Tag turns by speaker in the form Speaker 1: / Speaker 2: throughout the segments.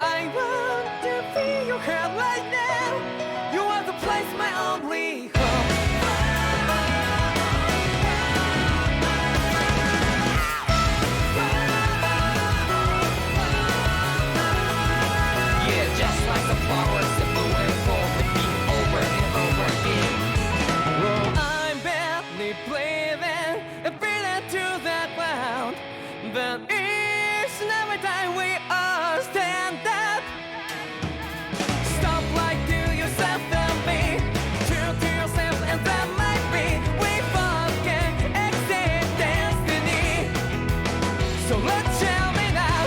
Speaker 1: I want to feel your heart right now. You are the place, my only home. Yeah, just like the flowers that bloom and fall, repeat over and over again. Oh, I'm badly breathing and feeling to the ground, but each and every time we all stand up. Stop like to yourself and me, true to yourself, and that might be we forget exist destiny. So let's tell me now,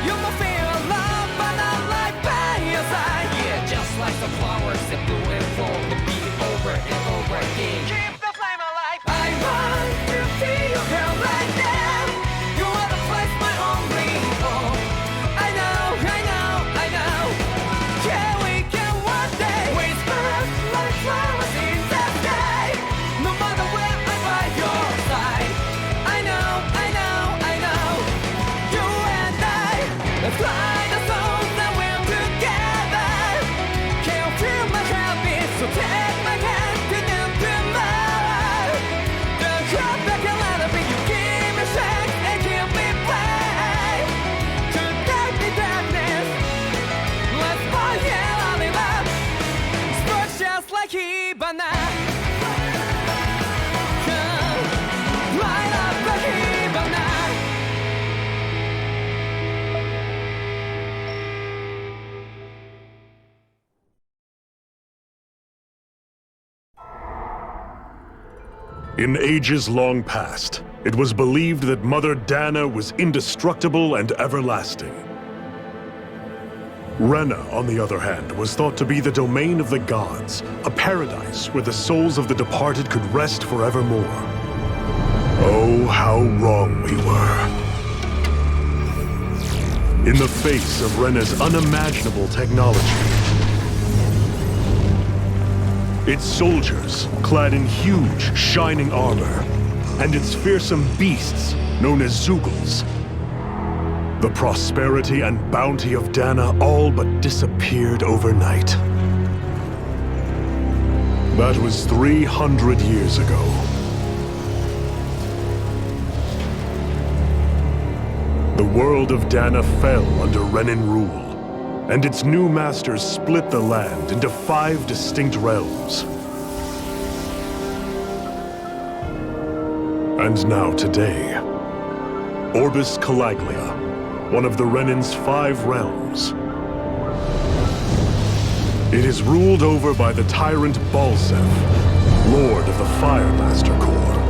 Speaker 1: you must feel love, but I'm right by your side. Yeah, just like the flowers that bloom and fall, repeat over and over again. Keep the flame alive. I want to feel your heart right now. You are the place, my only home. I know, I know, I know. Yeah, we can one day whisper like flowers in the sky. No matter where I'm by your side. I know, I know, I know. You and I, let's fly the souls that we're together. Can't feel my heartbeat, so take my hand to the tomorrow. The heart that can let it be, you give me strength and give me play. To dark the darkness, let's fall yeah, in love. Spark just like Hibana. Come, light up the Hibana.
Speaker 2: In ages long past, it was believed that Mother Dahna was indestructible and everlasting. Rena, on the other hand, was thought to be the domain of the gods, a paradise where the souls of the departed could rest forevermore. Oh, how wrong we were. In the face of Rena's unimaginable technology, its soldiers, clad in huge, shining armor, and its fearsome beasts, known as ZEUGLEs. The prosperity and bounty of Dahna all but disappeared overnight. That was 300 years ago. The world of Dahna fell under Renan rule, and its new masters split the land into 5 distinct realms. And now today, Orbis Calaglia, one of the Renan's 5 realms. It is ruled over by the tyrant Balsef, Lord of the Fire Master Corps.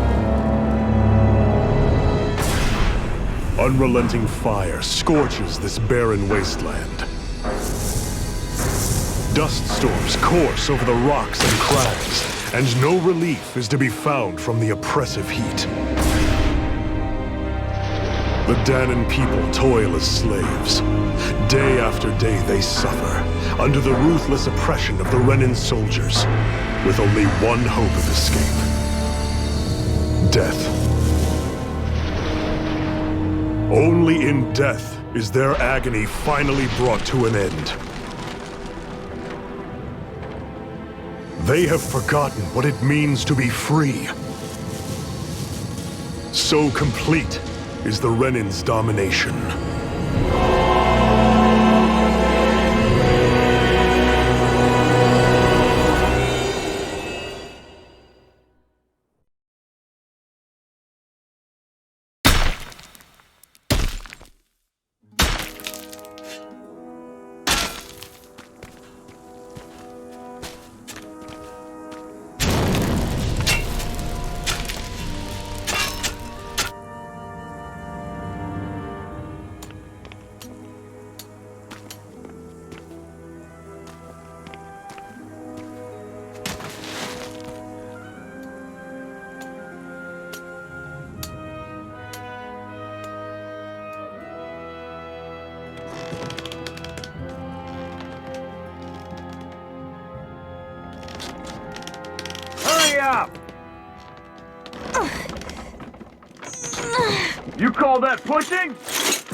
Speaker 2: Unrelenting fire scorches this barren wasteland. Dust storms course over the rocks and crags, and no relief is to be found from the oppressive heat. The Dahnan people toil as slaves. Day after day they suffer, under the ruthless oppression of the Renan soldiers, with only one hope of escape: death. Only in death is their agony finally brought to an end. They have forgotten what it means to be free. So complete is the Renan's domination.
Speaker 3: Up! You call that pushing?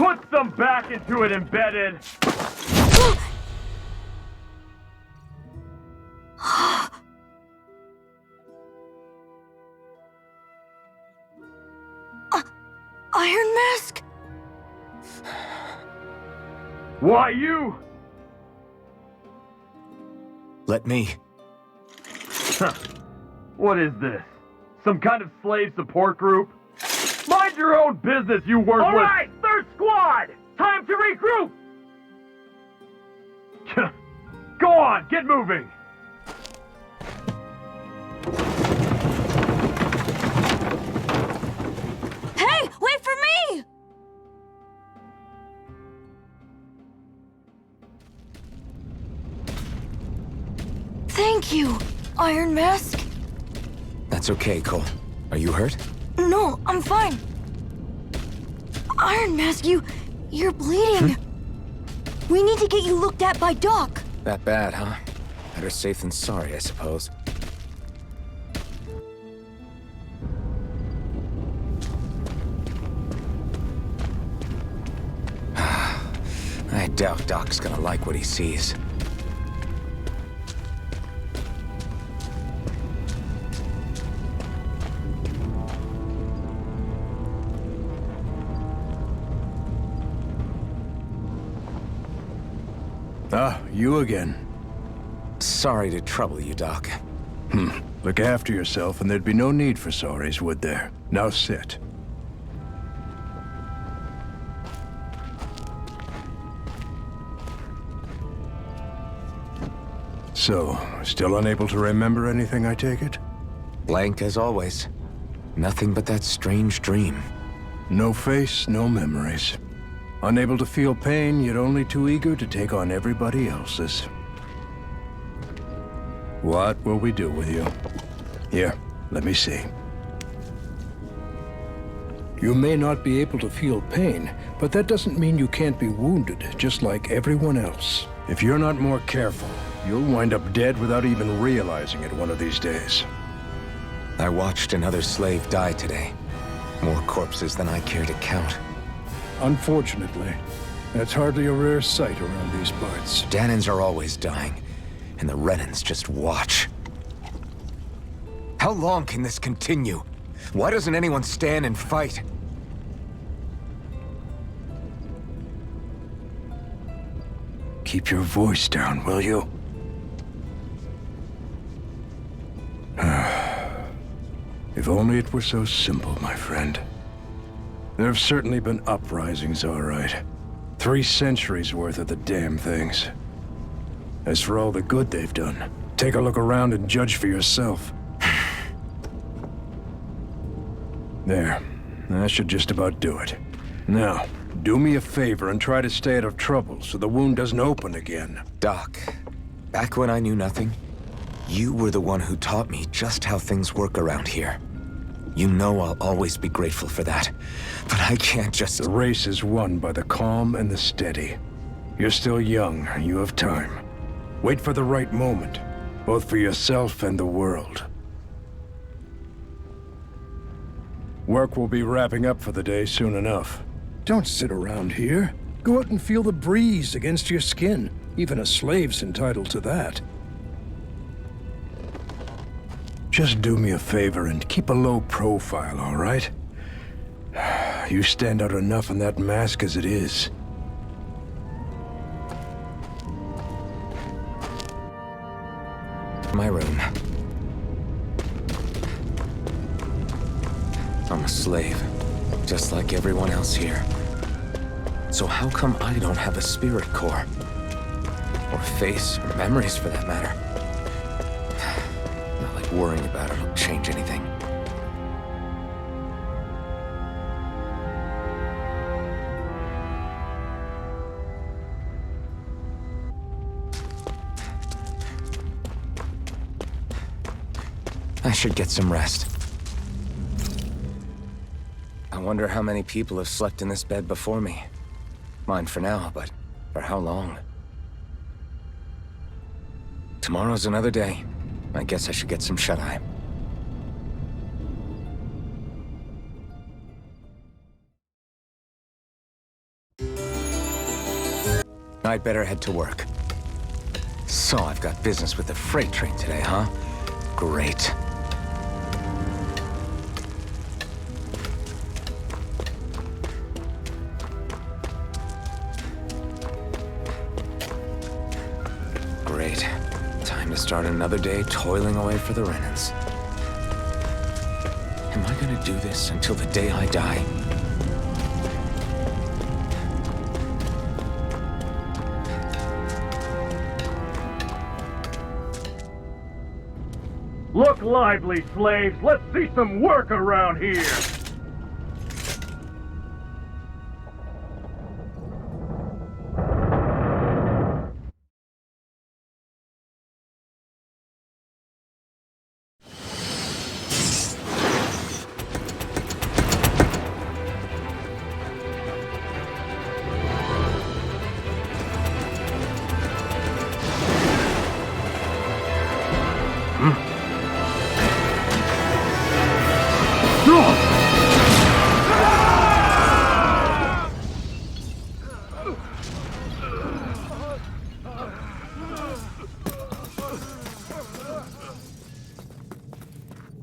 Speaker 3: Put some back into it, embedded!
Speaker 4: Iron Mask?
Speaker 3: Why you?
Speaker 5: Let me.
Speaker 3: Huh. What is this? Some kind of slave support group? Mind your own business, you worthless— All right, third squad! Time to regroup! Go on, get moving!
Speaker 4: Hey, wait for me! Thank you, Iron Mask.
Speaker 5: That's okay, Cole. Are you hurt?
Speaker 4: No, I'm fine. Iron Mask, you're bleeding. We need to get you looked at by Doc.
Speaker 5: That bad, huh? Better safe than sorry, I suppose. I doubt Doc's gonna like what he sees.
Speaker 6: Ah, you again.
Speaker 5: Sorry to trouble you, Doc.
Speaker 6: Look after yourself and there'd be no need for sorries, would there? Now sit. So, still unable to remember anything, I take it?
Speaker 5: Blank as always. Nothing but that strange dream.
Speaker 6: No face, no memories. Unable to feel pain, yet only too eager to take on everybody else's. What will we do with you? Here, let me see. You may not be able to feel pain, but that doesn't mean you can't be wounded, just like everyone else. If you're not more careful, you'll wind up dead without even realizing it one of these days.
Speaker 5: I watched another slave die today. More corpses than I care to count.
Speaker 6: Unfortunately, that's hardly a rare sight around these parts.
Speaker 5: Dahnans are always dying, and the Renans just watch. How long can this continue? Why doesn't anyone stand and fight?
Speaker 6: Keep your voice down, will you? If only it were so simple, my friend. There have certainly been uprisings, all right. 3 centuries worth of the damn things. As for all the good they've done, take a look around and judge for yourself. There. That should just about do it. Now, do me a favor and try to stay out of trouble so the wound doesn't open again.
Speaker 5: Doc, back when I knew nothing, you were the one who taught me just how things work around here. You know I'll always be grateful for that, but I can't just—
Speaker 6: The race is won by the calm and the steady. You're still young, you have time. Wait for the right moment, both for yourself and the world. Work will be wrapping up for the day soon enough. Don't sit around here. Go out and feel the breeze against your skin. Even a slave's entitled to that. Just do me a favor and keep a low profile, all right? You stand out enough in that mask as it is.
Speaker 5: My room. I'm a slave, just like everyone else here. So how come I don't have a spirit core? Or face, or memories for that matter? Not like worrying about it will change anything. I should get some rest. I wonder how many people have slept in this bed before me. Mine for now, but for how long? Tomorrow's another day. I guess I should get some shut-eye. I'd better head to work. So I've got business with the freight train today, huh? Great. Great. Time to start another day toiling away for the Renans. Am I gonna do this until the day I die?
Speaker 3: Look lively, slaves! Let's see some work around here!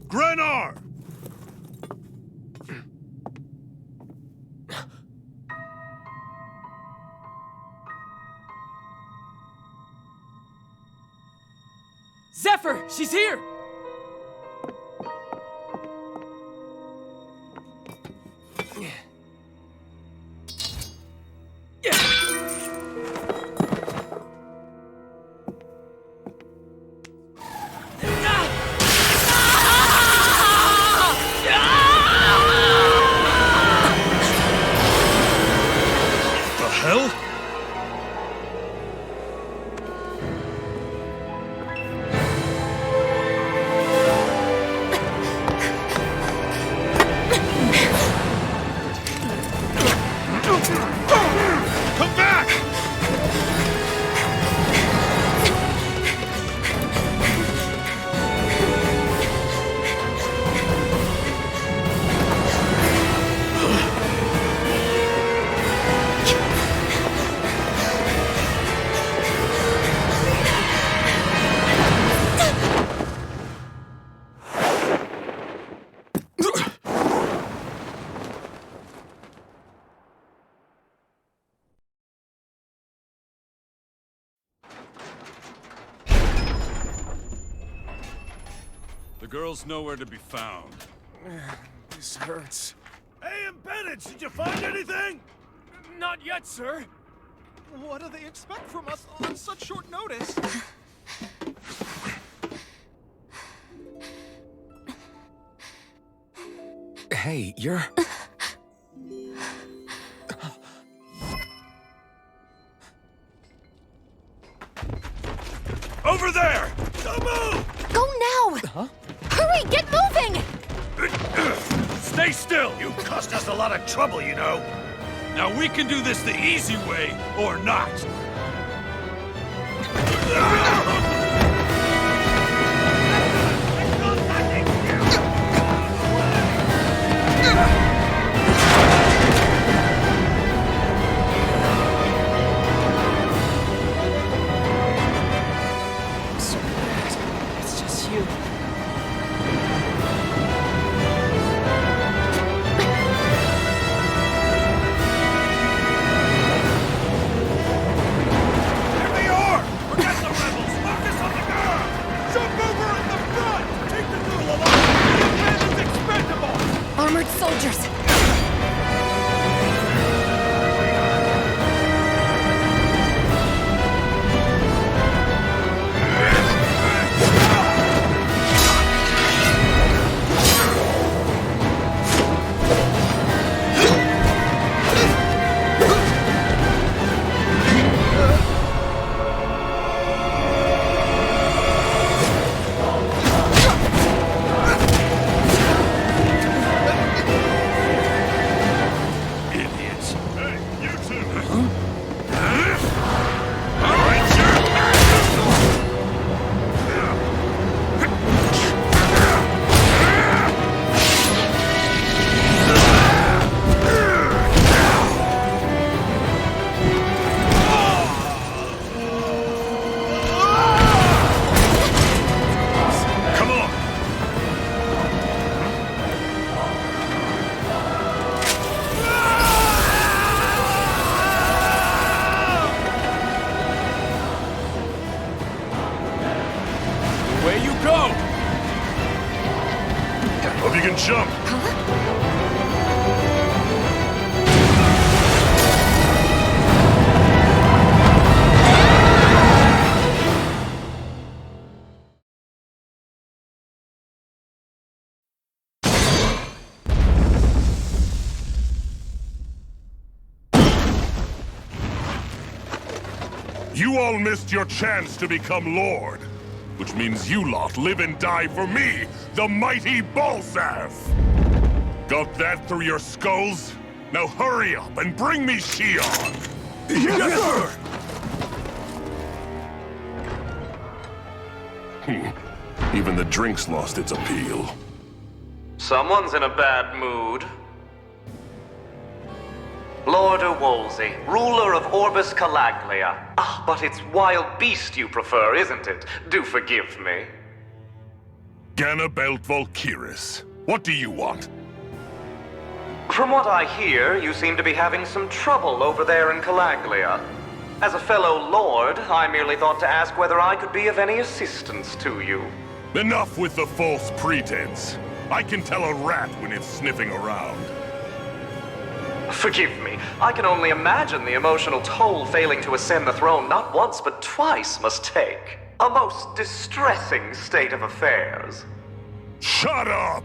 Speaker 2: Grenar!
Speaker 1: Zephyr, she's here!
Speaker 2: The hell? Come back!
Speaker 7: The girl's nowhere to be found.
Speaker 1: This hurts.
Speaker 2: Hey, Embedded, did you find anything?
Speaker 1: Not yet, sir.
Speaker 8: What do they expect from us on such short notice?
Speaker 5: Hey, you're...
Speaker 2: Over there! Don't move!
Speaker 4: Go now! Huh? Hurry, get moving!
Speaker 2: Stay still! You cost us a lot of trouble, you know.
Speaker 7: Now we can do this the easy way, or not.
Speaker 1: So bad. It's just you.
Speaker 2: Here they are! Forget the rebels! Marcus jump! You all missed your chance to become Lord, which means you lot live and die for me, the mighty Balsav! Got that through your skulls? Now hurry up and bring me Shion! Yes, sir! Even the drink's lost its appeal.
Speaker 9: Someone's in a bad mood. Lord Wolsey, ruler of Orbis Calaglia. Ah, but it's wild beast you prefer, isn't it? Do forgive me.
Speaker 2: Ganabelt Valkyris, what do you want?
Speaker 9: From what I hear, you seem to be having some trouble over there in Calaglia. As a fellow lord, I merely thought to ask whether I could be of any assistance to you.
Speaker 2: Enough with the false pretense. I can tell a rat when it's sniffing around.
Speaker 9: Forgive me, I can only imagine the emotional toll failing to ascend the throne not once but twice must take. A most distressing state of affairs.
Speaker 2: Shut up!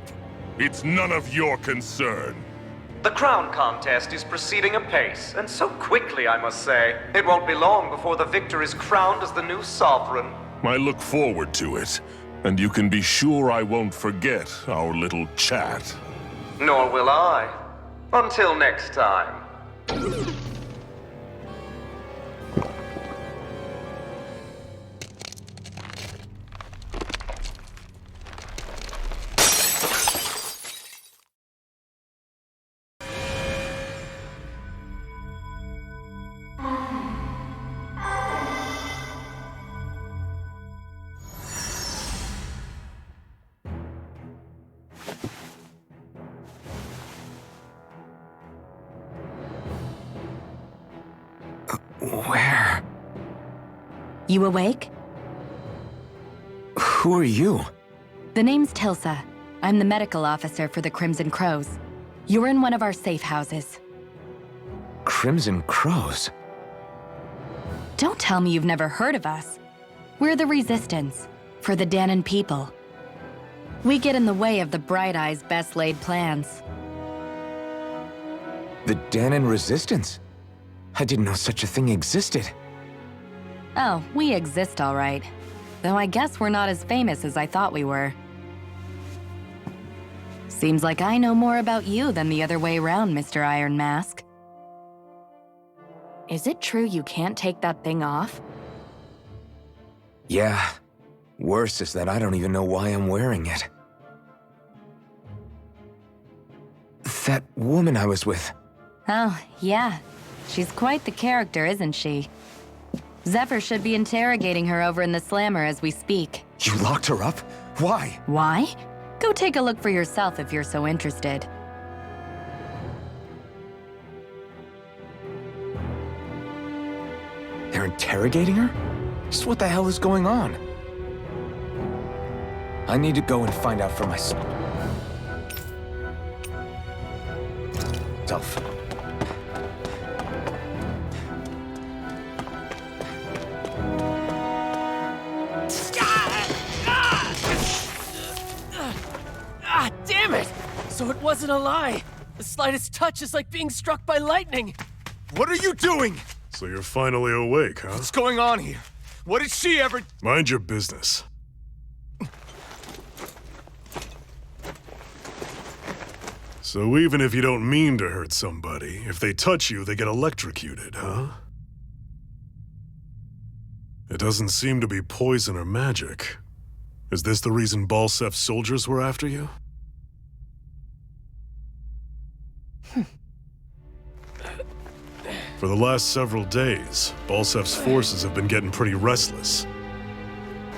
Speaker 2: It's none of your concern.
Speaker 9: The crown contest is proceeding apace, and so quickly, I must say. It won't be long before the victor is crowned as the new sovereign.
Speaker 2: I look forward to it, and you can be sure I won't forget our little chat.
Speaker 9: Nor will I. Until next time.
Speaker 5: Where?
Speaker 10: You awake?
Speaker 5: Who are you?
Speaker 10: The name's Tilsa. I'm the medical officer for the Crimson Crows. You're in one of our safe houses.
Speaker 5: Crimson Crows?
Speaker 10: Don't tell me you've never heard of us. We're the Resistance, for the Dahnan people. We get in the way of the Bright Eye's best-laid plans.
Speaker 5: The Dahnan Resistance? I didn't know such a thing existed.
Speaker 10: Oh, we exist all right. Though I guess we're not as famous as I thought we were. Seems like I know more about you than the other way around, Mr. Iron Mask. Is it true you can't take that thing off?
Speaker 5: Yeah. Worse is that I don't even know why I'm wearing it. That woman I was with.
Speaker 10: Oh, yeah. She's quite the character, isn't she? Zephyr should be interrogating her over in the Slammer as we speak.
Speaker 5: You locked her up? Why?
Speaker 10: Why? Go take a look for yourself if you're so interested.
Speaker 5: They're interrogating her? Just what the hell is going on? I need to go and find out for myself.
Speaker 1: Ah, damn it! So it wasn't a lie. The slightest touch is like being struck by lightning.
Speaker 8: What are you doing?
Speaker 2: So you're finally awake, huh?
Speaker 8: What's going on here? What did she ever...
Speaker 2: Mind your business. So even if you don't mean to hurt somebody, if they touch you, they get electrocuted, huh? It doesn't seem to be poison or magic. Is this the reason Balsef's soldiers were after you? For the last several days, Balsef's forces have been getting pretty restless.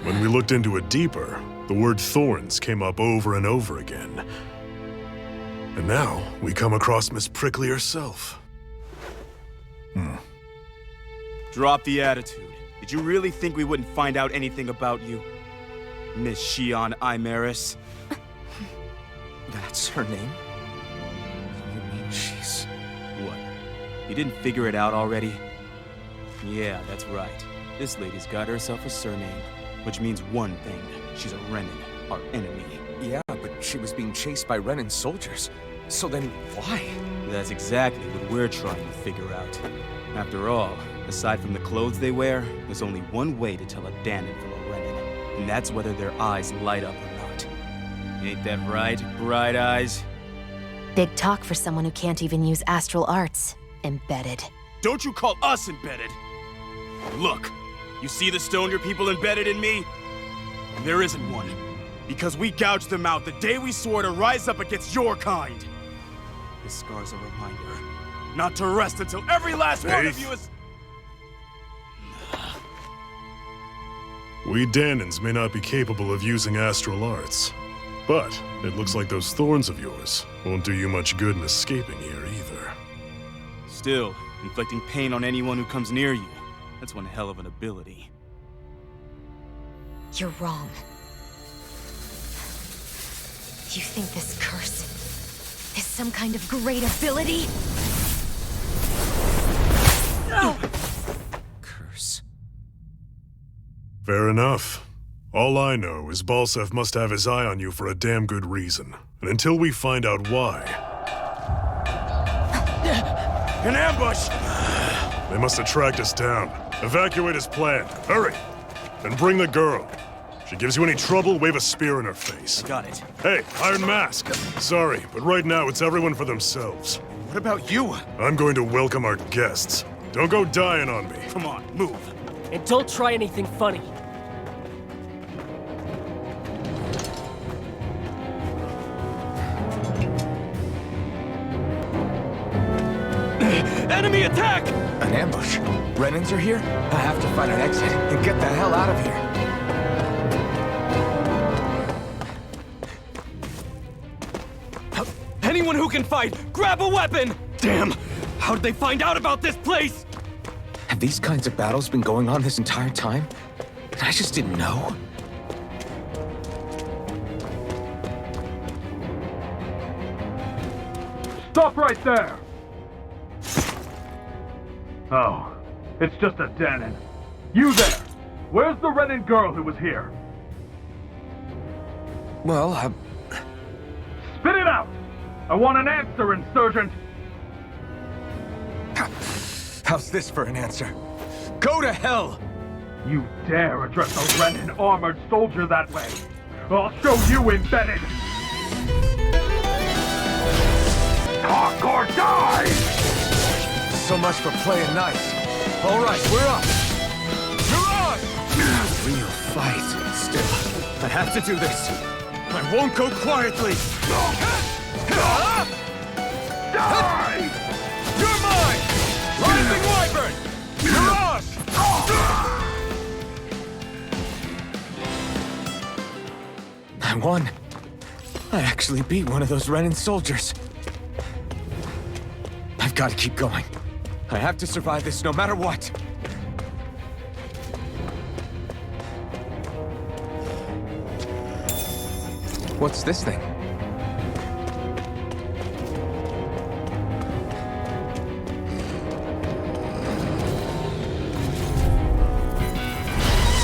Speaker 2: When we looked into it deeper, the word Thorns came up over and over again. And now, we come across Miss Prickly herself.
Speaker 11: Drop the attitude. Did you really think we wouldn't find out anything about you? Miss Shion Imaris? That
Speaker 5: That's her name? You mean she's...
Speaker 11: What? You didn't figure it out already? Yeah, that's right. This lady's got herself a surname, which means one thing. She's a Renan, our enemy.
Speaker 5: Yeah, but she was being chased by Renan soldiers. So then, why?
Speaker 11: That's exactly what we're trying to figure out. After all, aside from the clothes they wear, there's only one way to tell a Dahnan from a Renan, and that's whether their eyes light up or not. Ain't that right, Bright Eyes?
Speaker 4: Big talk for someone who can't even use astral arts. Embedded.
Speaker 11: Don't you call us embedded! Look, you see the stone your people embedded in me? There isn't one. Because we gouged them out the day we swore to rise up against your kind. This scar's a reminder, not to rest until every last one of you is...
Speaker 2: We Dahnans may not be capable of using astral arts, but it looks like those thorns of yours won't do you much good in escaping here either.
Speaker 11: Still, inflicting pain on anyone who comes near you, that's one hell of an ability.
Speaker 4: You're wrong. You think this curse is some kind of great ability? No!
Speaker 5: Curse.
Speaker 2: Fair enough. All I know is Balseph must have his eye on you for a damn good reason. And until we find out why...
Speaker 11: An ambush!
Speaker 2: They must have tracked us down. Evacuate as planned. Hurry! And bring the girl. She gives you any trouble, wave a spear in her face.
Speaker 11: Got it.
Speaker 2: Hey, Iron Mask. Sorry, but right now it's everyone for themselves.
Speaker 11: What about you?
Speaker 2: I'm going to welcome our guests. Don't go dying on me.
Speaker 11: Come on, move.
Speaker 12: And don't try anything funny.
Speaker 11: Enemy attack!
Speaker 5: An ambush? Renans are here? I have to find an exit and get the hell out of here.
Speaker 11: Anyone who can fight, grab a weapon! Damn! How'd they find out about this place?
Speaker 5: Have these kinds of battles been going on this entire time? And I just didn't know?
Speaker 3: Stop right there! Oh, it's just a Dahnan. You there! Where's the Renan girl who was here?
Speaker 5: Well,
Speaker 3: Spit it out! I want an answer, Insurgent!
Speaker 5: How's this for an answer? Go to hell!
Speaker 3: You dare address a Renan armored soldier that way? I'll show you embedded! Talk or die!
Speaker 5: So much for playing nice. All right, we're up. You're on! Real fight. Still, I have to do this. I won't go quietly.
Speaker 3: Die!
Speaker 5: You're mine! Rising Wyvern! You're on! I won. I actually beat one of those Renan soldiers. I've got to keep going. I have to survive this no matter what. What's this thing?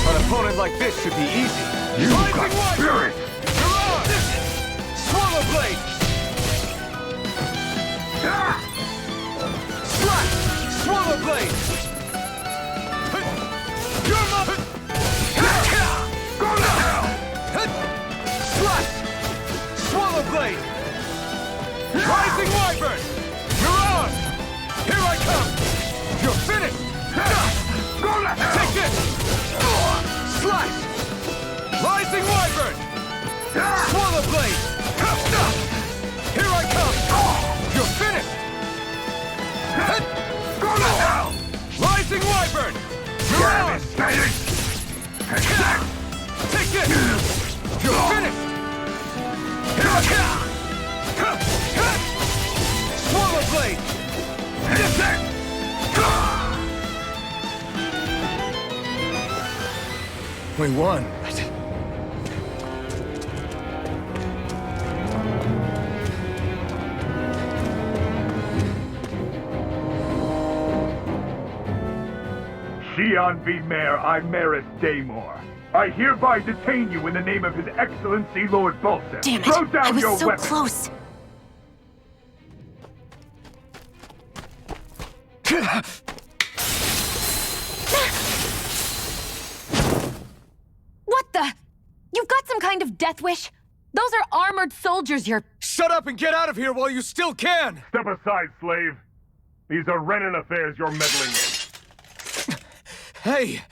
Speaker 5: An opponent like this should be easy.
Speaker 3: You got spirit!
Speaker 5: You're on! Swallow blade! Slash! Swallow blade! You're my...
Speaker 3: Go to hell!
Speaker 5: Slash! Swallow blade! Rising Wyvern! You're on! Here I come! You're finished!
Speaker 3: Go to hell!
Speaker 5: Take this! Slash! Rising Wyvern! Swallow blade! Here I come! You're finished!
Speaker 3: Go to hell!
Speaker 5: Rising Wyvern! You're on! Take this! You're finished! Here I come! Swallow blade! We won, but...
Speaker 3: Shion V. Mayor Imaris Daymore. I hereby detain you in the name of His Excellency Lord Bolseth.
Speaker 4: Damn it!
Speaker 3: Throw down
Speaker 4: I was
Speaker 3: your
Speaker 4: so
Speaker 3: weapon.
Speaker 4: close.
Speaker 10: What the? You've got some kind of death wish? Those are armored soldiers you're...
Speaker 5: Shut up and get out of here while you still can!
Speaker 3: Step aside, slave. These are Renan affairs you're meddling in.
Speaker 5: Hey!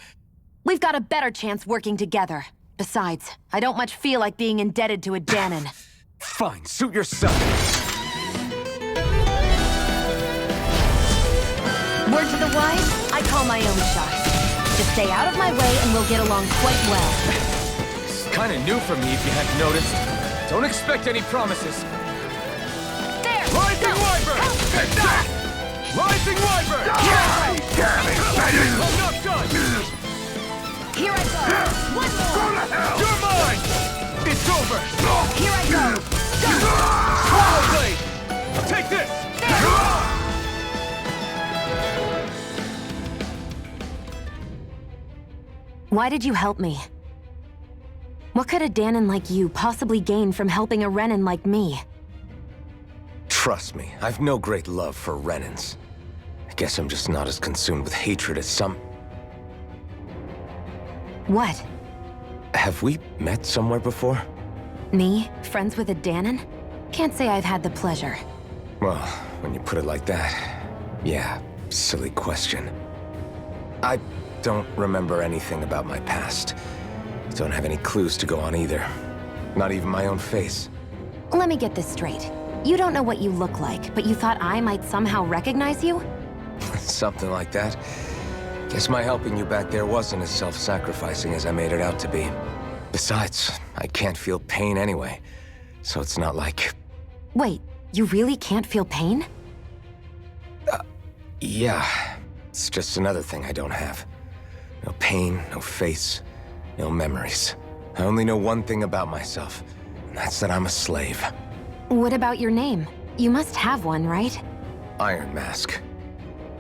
Speaker 10: We've got a better chance working together. Besides, I don't much feel like being indebted to a Dahnan.
Speaker 5: Fine, suit yourself.
Speaker 10: Word to the wise, I call my own shot. Just stay out of my way and we'll get along quite well.
Speaker 5: It's kinda new for me if you hadn't noticed. Don't expect any promises.
Speaker 10: There!
Speaker 5: Rising Wyvern! Take that! Rising Wyvern! I'm not done!
Speaker 10: Here I go! One more!
Speaker 3: Go to hell!
Speaker 5: You're mine! It's over!
Speaker 10: Here I go!
Speaker 5: Swallow Blade! Take this!
Speaker 10: Why did you help me? What could a Dahnan like you possibly gain from helping a Renan like me?
Speaker 5: Trust me, I've no great love for Renans. I guess I'm just not as consumed with hatred as some...
Speaker 10: What?
Speaker 5: Have we met somewhere before?
Speaker 10: Me? Friends with a Dahnan? Can't say I've had the pleasure.
Speaker 5: Well, when you put it like that, yeah, silly question. I don't remember anything about my past. Don't have any clues to go on either. Not even my own face.
Speaker 10: Let me get this straight. You don't know what you look like, but you thought I might somehow recognize you?
Speaker 5: Something like that. Guess my helping you back there wasn't as self-sacrificing as I made it out to be. Besides, I can't feel pain anyway, so it's not like...
Speaker 10: Wait, you really can't feel pain?
Speaker 5: Yeah. It's just another thing I don't have. No pain, no face, no memories. I only know one thing about myself, and that's that I'm a slave.
Speaker 10: What about your name? You must have one, right?
Speaker 5: Iron Mask.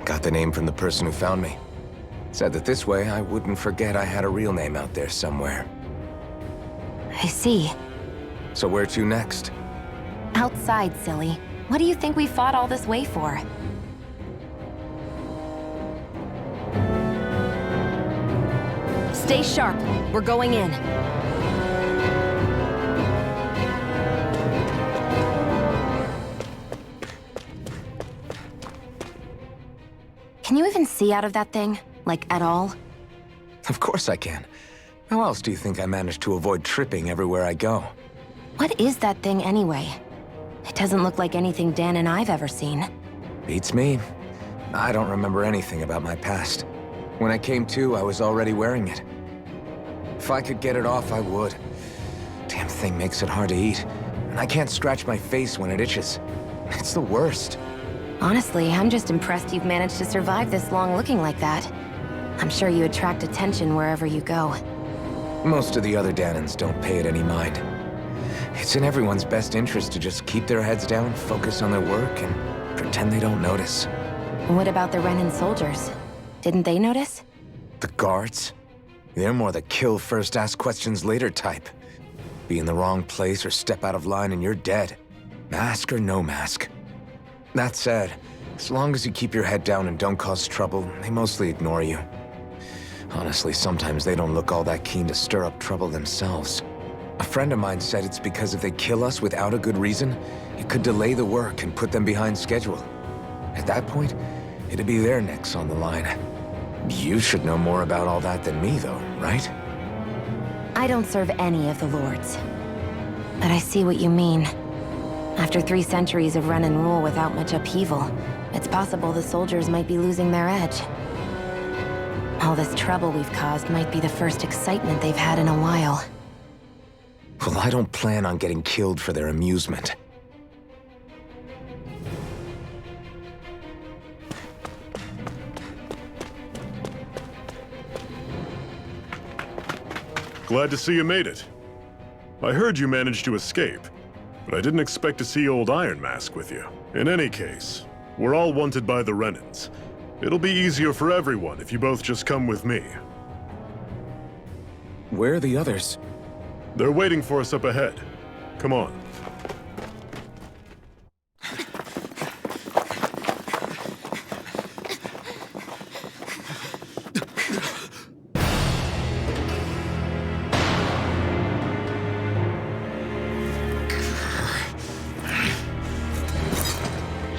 Speaker 5: Got the name from the person who found me. Said that this way I wouldn't forget I had a real name out there somewhere.
Speaker 10: I see.
Speaker 5: So where to next?
Speaker 10: Outside, silly. What do you think we fought all this way for? Stay sharp. We're going in. Can you even see out of that thing? Like, at all?
Speaker 5: Of course I can. How else do you think I managed to avoid tripping everywhere I go?
Speaker 10: What is that thing anyway? It doesn't look like anything Dan and I've ever seen.
Speaker 5: Beats me. I don't remember anything about my past. When I came to, I was already wearing it. If I could get it off, I would. Damn thing makes it hard to eat. And I can't scratch my face when it itches. It's the worst.
Speaker 10: Honestly, I'm just impressed you've managed to survive this long looking like that. I'm sure you attract attention wherever you go.
Speaker 5: Most of the other Dahnans don't pay it any mind. It's in everyone's best interest to just keep their heads down, focus on their work, and pretend they don't notice.
Speaker 10: What about the Renan soldiers? Didn't they notice?
Speaker 5: The guards? They're more the kill first, ask questions later type. Be in the wrong place or step out of line and you're dead. Mask or no mask. That said, as long as you keep your head down and don't cause trouble, they mostly ignore you. Honestly, sometimes they don't look all that keen to stir up trouble themselves. A friend of mine said it's because if they kill us without a good reason, it could delay the work and put them behind schedule. At that point, it'd be their necks on the line. You should know more about all that than me, though, right?
Speaker 10: I don't serve any of the lords. But I see what you mean. After 3 centuries of run and rule without much upheaval, it's possible the soldiers might be losing their edge. All this trouble we've caused might be the first excitement they've had in a while.
Speaker 5: Well, I don't plan on getting killed for their amusement.
Speaker 2: Glad to see you made it. I heard you managed to escape, but I didn't expect to see old Iron Mask with you. In any case, we're all wanted by the Renans. It'll be easier for everyone if you both just come with me.
Speaker 5: Where are the others?
Speaker 2: They're waiting for us up ahead. Come on.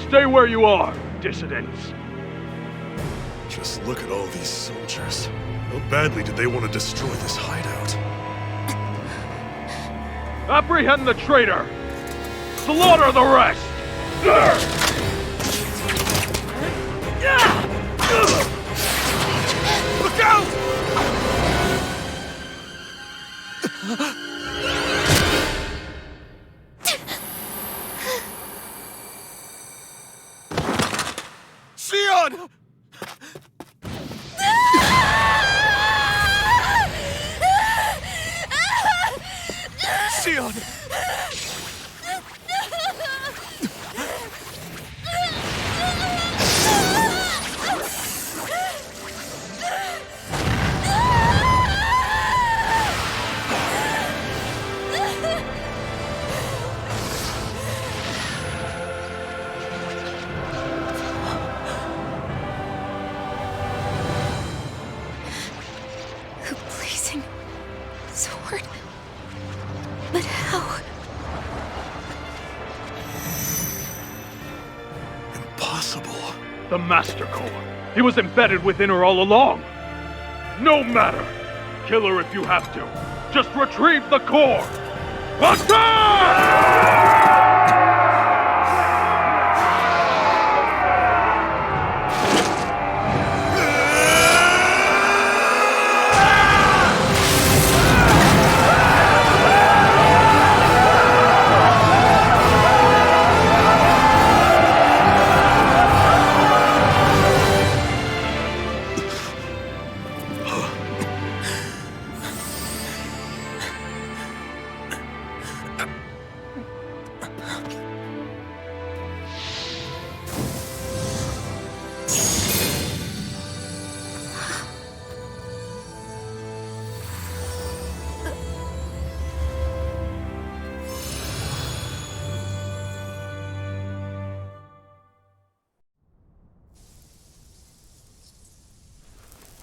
Speaker 3: Stay where you are, dissidents.
Speaker 2: Just look at all these soldiers. How badly did they want to destroy this hideout?
Speaker 3: Apprehend the traitor! Slaughter the rest!
Speaker 11: Look out! Sion! Sion!
Speaker 4: The blazing sword. But how?
Speaker 2: Impossible.
Speaker 3: The Master Core. He was embedded within her all along. No matter. Kill her if you have to. Just retrieve the core. Attack!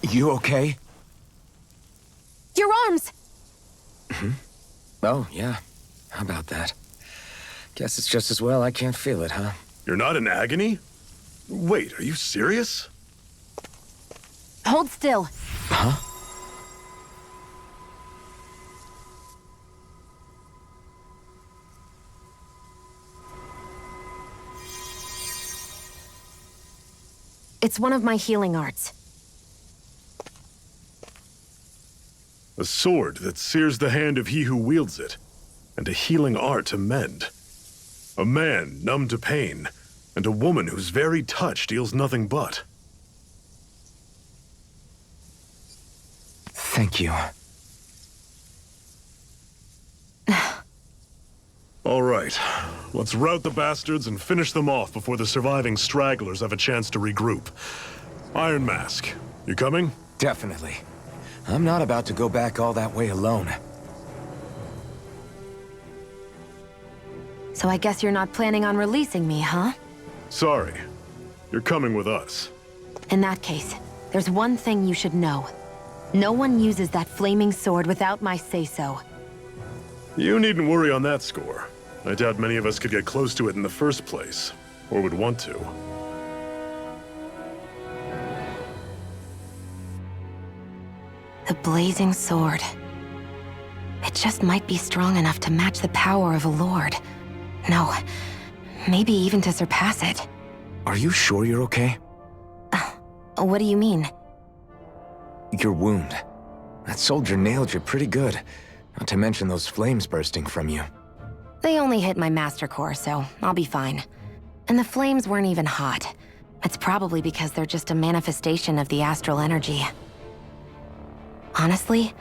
Speaker 5: You okay?
Speaker 4: Your arms!
Speaker 5: Oh, yeah. How about that? Guess it's just as well I can't feel it, huh?
Speaker 2: You're not in agony? Wait, are you serious?
Speaker 10: Hold still.
Speaker 5: Huh?
Speaker 10: It's one of my healing arts.
Speaker 2: A sword that sears the hand of he who wields it, and a healing art to mend. A man numb to pain, and a woman whose very touch deals nothing but.
Speaker 5: Thank you.
Speaker 2: All right, let's rout the bastards and finish them off before the surviving stragglers have a chance to regroup. Iron Mask, you coming?
Speaker 5: Definitely. I'm not about to go back all that way alone.
Speaker 10: So I guess you're not planning on releasing me, huh?
Speaker 2: Sorry, you're coming with us.
Speaker 10: In that case, there's one thing you should know. No one uses that flaming sword without my say-so.
Speaker 2: You needn't worry on that score. I doubt many of us could get close to it in the first place, or would want to.
Speaker 10: The blazing sword. It just might be strong enough to match the power of a lord. No, maybe even to surpass it.
Speaker 5: Are you sure you're okay?
Speaker 10: What do you mean?
Speaker 5: Your wound. That soldier nailed you pretty good. Not to mention those flames bursting from you.
Speaker 10: They only hit my master core, so I'll be fine. And the flames weren't even hot. It's probably because they're just a manifestation of the astral energy. Honestly,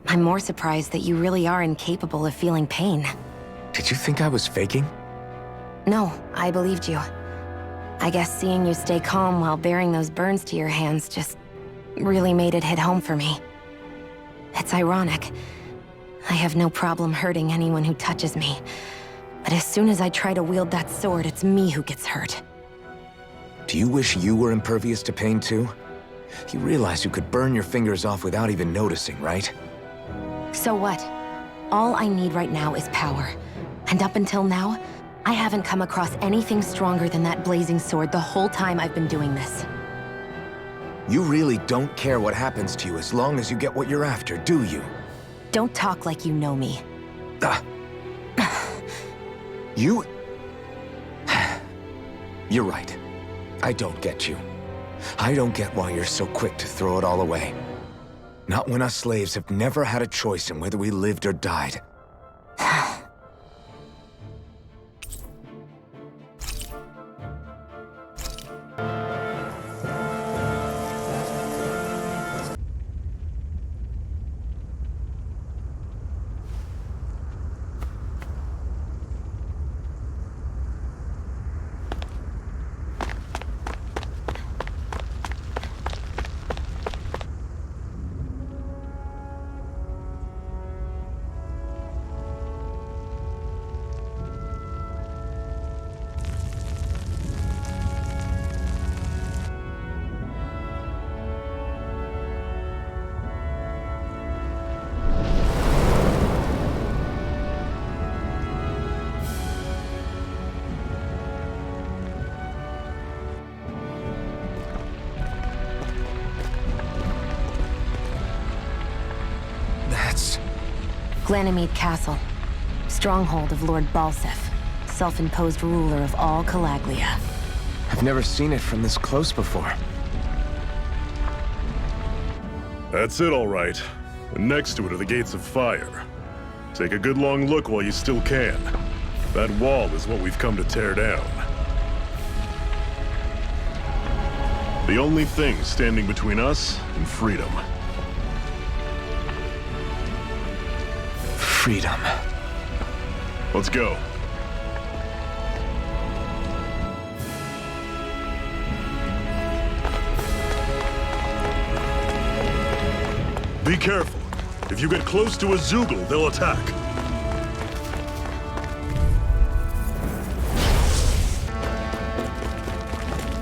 Speaker 10: I'm more surprised that you really are incapable of feeling pain.
Speaker 5: Did you think I was faking?
Speaker 10: No, I believed you. I guess seeing you stay calm while bearing those burns to your hands just really made it hit home for me. It's ironic. I have no problem hurting anyone who touches me. But as soon as I try to wield that sword, it's me who gets hurt.
Speaker 5: Do you wish you were impervious to pain too? You realize you could burn your fingers off without even noticing, right?
Speaker 10: So what? All I need right now is power. And up until now, I haven't come across anything stronger than that blazing sword the whole time I've been doing this.
Speaker 5: You really don't care what happens to you as long as you get what you're after, do you?
Speaker 10: Don't talk like you know me.
Speaker 5: You... You're right. I don't get you. I don't get why you're so quick to throw it all away. Not when us slaves have never had a choice in whether we lived or died.
Speaker 10: Ganymede Castle, stronghold of Lord Balseph, self-imposed ruler of all Calaglia.
Speaker 5: I've never seen it from this close before.
Speaker 2: That's it, all right. And next to it are the gates of fire. Take a good long look while you still can. That wall is what we've come to tear down. The only thing standing between us and freedom.
Speaker 5: Freedom.
Speaker 2: Let's go. Be careful. If you get close to a ZEUGLE, they'll attack.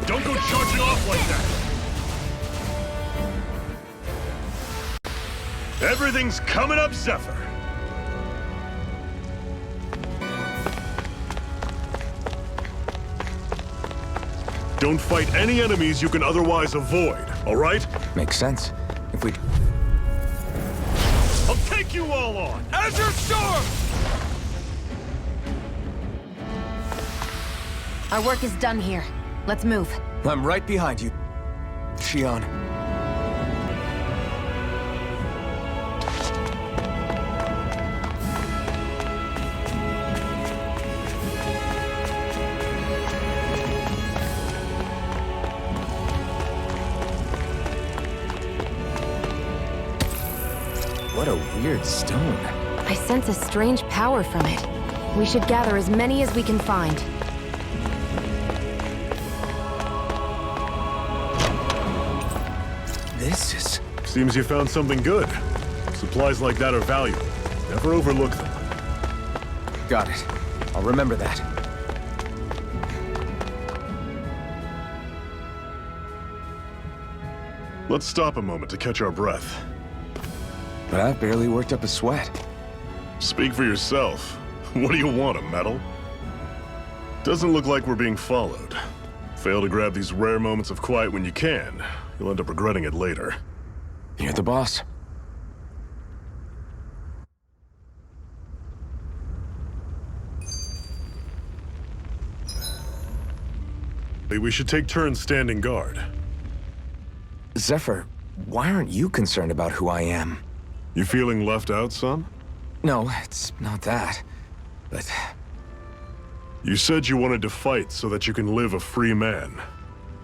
Speaker 2: Don't go charging off like that. Everything's coming up, Zephyr. Don't fight any enemies you can otherwise avoid, all right?
Speaker 5: Makes sense. If we...
Speaker 2: I'll take you all on!
Speaker 7: Azure Storm!
Speaker 10: Our work is done here. Let's move.
Speaker 5: I'm right behind you, Shion. What a weird stone.
Speaker 10: I sense a strange power from it. We should gather as many as we can find.
Speaker 5: This is...
Speaker 2: Seems you found something good. Supplies like that are valuable. Never overlook them.
Speaker 5: Got it. I'll remember that.
Speaker 2: Let's stop a moment to catch our breath.
Speaker 5: But I've barely worked up a sweat.
Speaker 2: Speak for yourself. What do you want, a medal? Doesn't look like we're being followed. Fail to grab these rare moments of quiet when you can, you'll end up regretting it later.
Speaker 5: You're the boss.
Speaker 2: We should take turns standing guard.
Speaker 5: Zephyr, why aren't you concerned about who I am?
Speaker 2: You feeling left out, son?
Speaker 5: No, it's not that. But...
Speaker 2: You said you wanted to fight so that you can live a free man.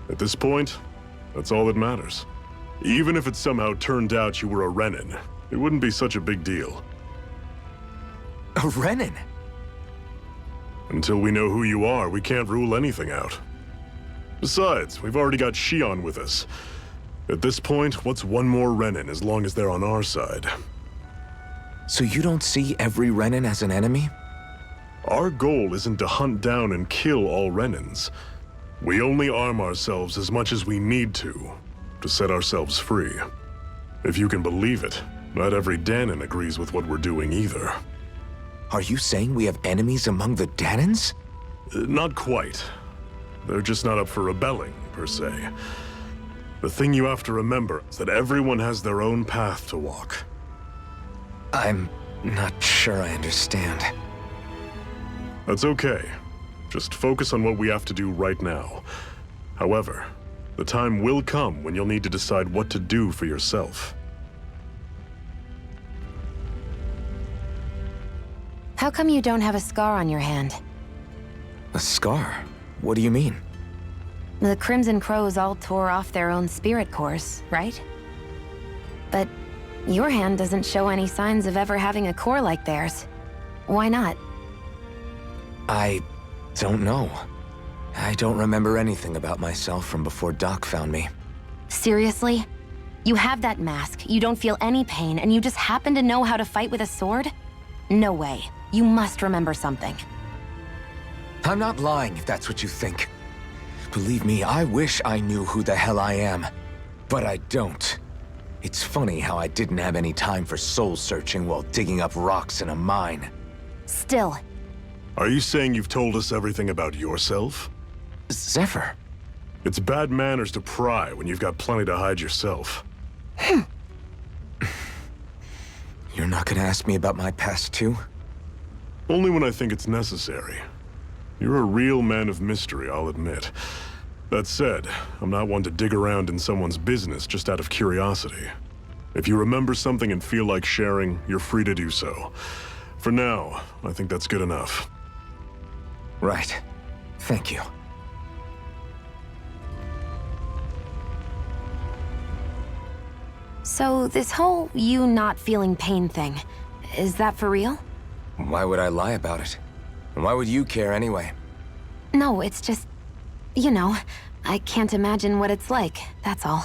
Speaker 2: At this point, that's all that matters. Even if it somehow turned out you were a Renan, it wouldn't be such a big deal.
Speaker 5: A Renan?
Speaker 2: Until we know who you are, we can't rule anything out. Besides, we've already got Shion with us. At this point, what's one more Renan as long as they're on our side?
Speaker 5: So you don't see every Renan as an enemy?
Speaker 2: Our goal isn't to hunt down and kill all Renans. We only arm ourselves as much as we need to set ourselves free. If you can believe it, not every Dahnan agrees with what we're doing either.
Speaker 5: Are you saying we have enemies among the Dahnans?
Speaker 2: Not quite. They're just not up for rebelling, per se. The thing you have to remember is that everyone has their own path to walk.
Speaker 5: I'm not sure I understand.
Speaker 2: That's okay. Just focus on what we have to do right now. However, the time will come when you'll need to decide what to do for yourself.
Speaker 10: How come you don't have a scar on your hand?
Speaker 5: A scar? What do you mean?
Speaker 10: The Crimson Crows all tore off their own spirit cores, right? But your hand doesn't show any signs of ever having a core like theirs. Why not?
Speaker 5: I don't know. I don't remember anything about myself from before Doc found me.
Speaker 10: Seriously? You have that mask, you don't feel any pain, and you just happen to know how to fight with a sword? No way. You must remember something.
Speaker 5: I'm not lying if that's what you think. Believe me, I wish I knew who the hell I am. But I don't. It's funny how I didn't have any time for soul searching while digging up rocks in a mine.
Speaker 10: Still.
Speaker 2: Are you saying you've told us everything about yourself?
Speaker 5: Zephyr.
Speaker 2: It's bad manners to pry when you've got plenty to hide yourself.
Speaker 5: You're not gonna ask me about my past too?
Speaker 2: Only when I think it's necessary. You're a real man of mystery, I'll admit. That said, I'm not one to dig around in someone's business just out of curiosity. If you remember something and feel like sharing, you're free to do so. For now, I think that's good enough.
Speaker 5: Right. Thank you.
Speaker 10: So this whole you not feeling pain thing, is that for real?
Speaker 5: Why would I lie about it? And why would you care anyway?
Speaker 10: No, it's just, you know, I can't imagine what it's like, that's all.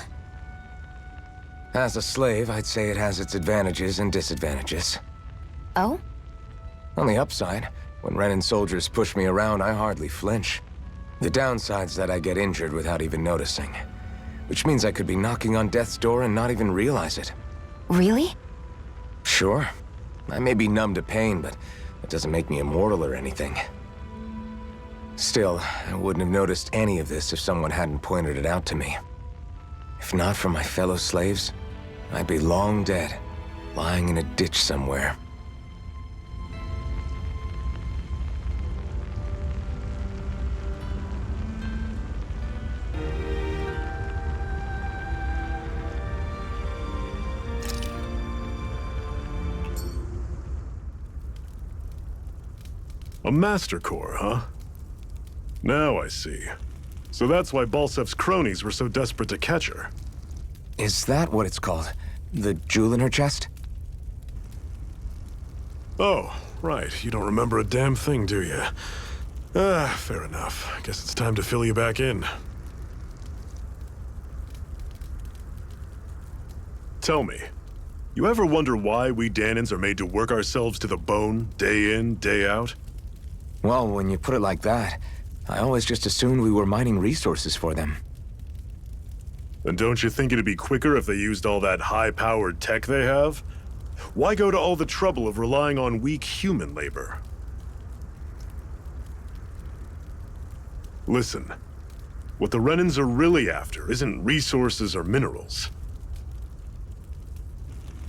Speaker 5: As a slave, I'd say it has its advantages and disadvantages.
Speaker 10: Oh?
Speaker 5: On the upside, when Renan soldiers push me around, I hardly flinch. The downside's that I get injured without even noticing. Which means I could be knocking on death's door and not even realize it.
Speaker 10: Really?
Speaker 5: Sure. I may be numb to pain, but that doesn't make me immortal or anything. Still, I wouldn't have noticed any of this if someone hadn't pointed it out to me. If not for my fellow slaves, I'd be long dead, lying in a ditch somewhere.
Speaker 2: A Master Core, huh? Now I see. So that's why Balsef's cronies were so desperate to catch her.
Speaker 5: Is that what it's called? The jewel in her chest?
Speaker 2: Oh, right. You don't remember a damn thing, do you? Fair enough. I guess it's time to fill you back in. Tell me, you ever wonder why we Dahnans are made to work ourselves to the bone, day in, day out?
Speaker 5: Well, when you put it like that, I always just assumed we were mining resources for them.
Speaker 2: And don't you think it'd be quicker if they used all that high-powered tech they have? Why go to all the trouble of relying on weak human labor? Listen, what the Renans are really after isn't resources or minerals.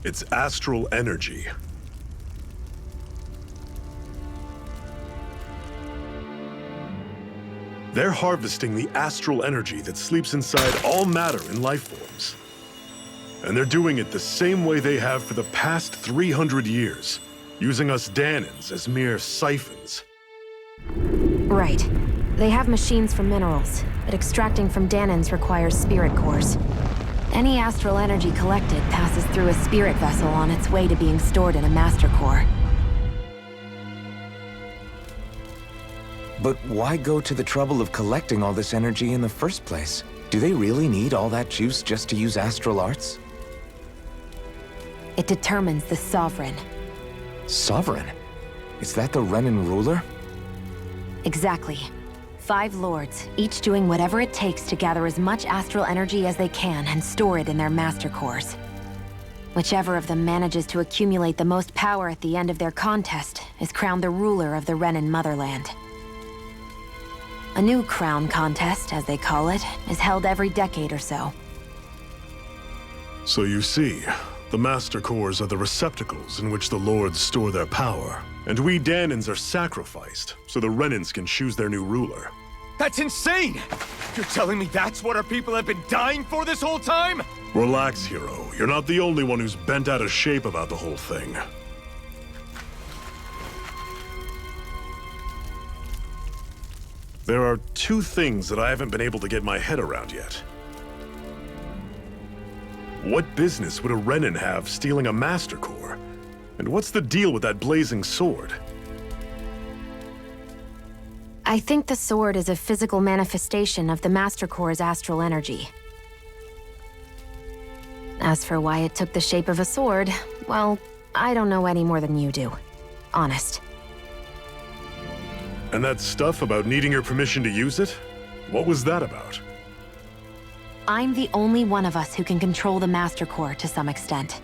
Speaker 2: It's astral energy. They're harvesting the astral energy that sleeps inside all matter in life forms. And they're doing it the same way they have for the past 300 years, using us Dahnans as mere siphons.
Speaker 10: Right. They have machines for minerals, but extracting from Dahnans requires spirit cores. Any astral energy collected passes through a spirit vessel on its way to being stored in a master core.
Speaker 13: But why go to the trouble of collecting all this energy in the first place? Do they really need all that juice just to use astral arts?
Speaker 10: It determines the Sovereign.
Speaker 13: Sovereign? Is that the Renan ruler?
Speaker 10: Exactly. 5 lords, each doing whatever it takes to gather as much astral energy as they can and store it in their master cores. Whichever of them manages to accumulate the most power at the end of their contest is crowned the ruler of the Renan motherland. A new crown contest, as they call it, is held every decade or so.
Speaker 2: So you see, the Master Cores are the receptacles in which the Lords store their power. And we Dahnans are sacrificed, so the Renans can choose their new ruler.
Speaker 5: That's insane! You're telling me that's what our people have been dying for this whole time?
Speaker 2: Relax, hero. You're not the only one who's bent out of shape about the whole thing. There are 2 things that I haven't been able to get my head around yet. What business would a Renan have stealing a Master Core? And what's the deal with that blazing sword?
Speaker 10: I think the sword is a physical manifestation of the Master Core's astral energy. As for why it took the shape of a sword, well, I don't know any more than you do. Honest.
Speaker 2: And that stuff about needing your permission to use it? What was that about?
Speaker 10: I'm the only one of us who can control the Master Core to some extent.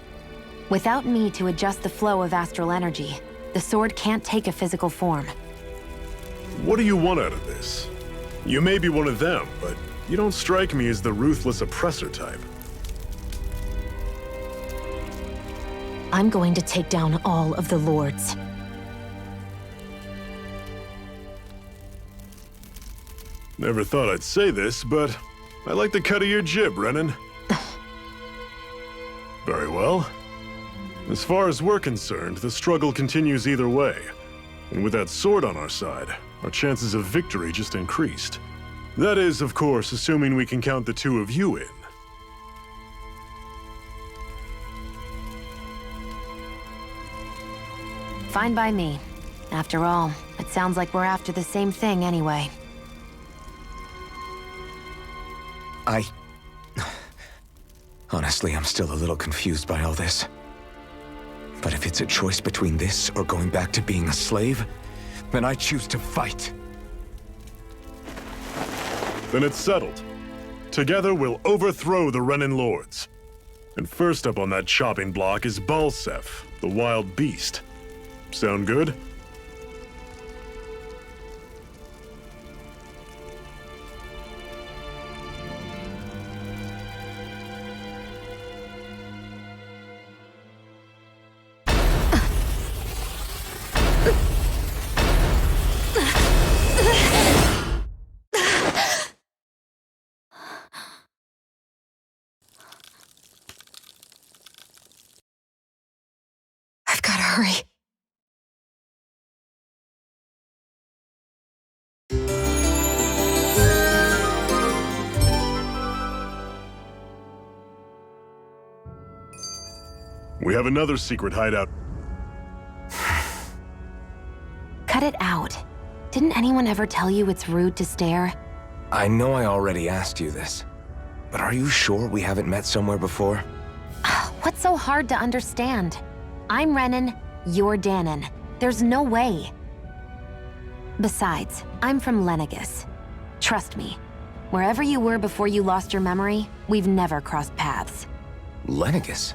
Speaker 10: Without me to adjust the flow of astral energy, the sword can't take a physical form.
Speaker 2: What do you want out of this? You may be one of them, but you don't strike me as the ruthless oppressor type.
Speaker 10: I'm going to take down all of the lords.
Speaker 2: Never thought I'd say this, but I like the cut of your jib, Renan. Very well. As far as we're concerned, the struggle continues either way. And with that sword on our side, our chances of victory just increased. That is, of course, assuming we can count the 2 of you in.
Speaker 10: Fine by me. After all, it sounds like we're after the same thing anyway.
Speaker 13: Honestly, I'm still a little confused by all this. But if it's a choice between this or going back to being a slave, then I choose to fight.
Speaker 2: Then it's settled. Together we'll overthrow the Renan Lords. And first up on that chopping block is Balseph, the wild beast. Sound good?
Speaker 4: I've gotta hurry.
Speaker 2: We have another secret hideout.
Speaker 10: Cut it out. Didn't anyone ever tell you it's rude to stare?
Speaker 13: I know I already asked you this, but are you sure we haven't met somewhere before?
Speaker 10: What's so hard to understand? I'm Renan, you're Dahnan. There's no way. Besides, I'm from Lenegus. Trust me, wherever you were before you lost your memory, we've never crossed paths.
Speaker 13: Lenegus?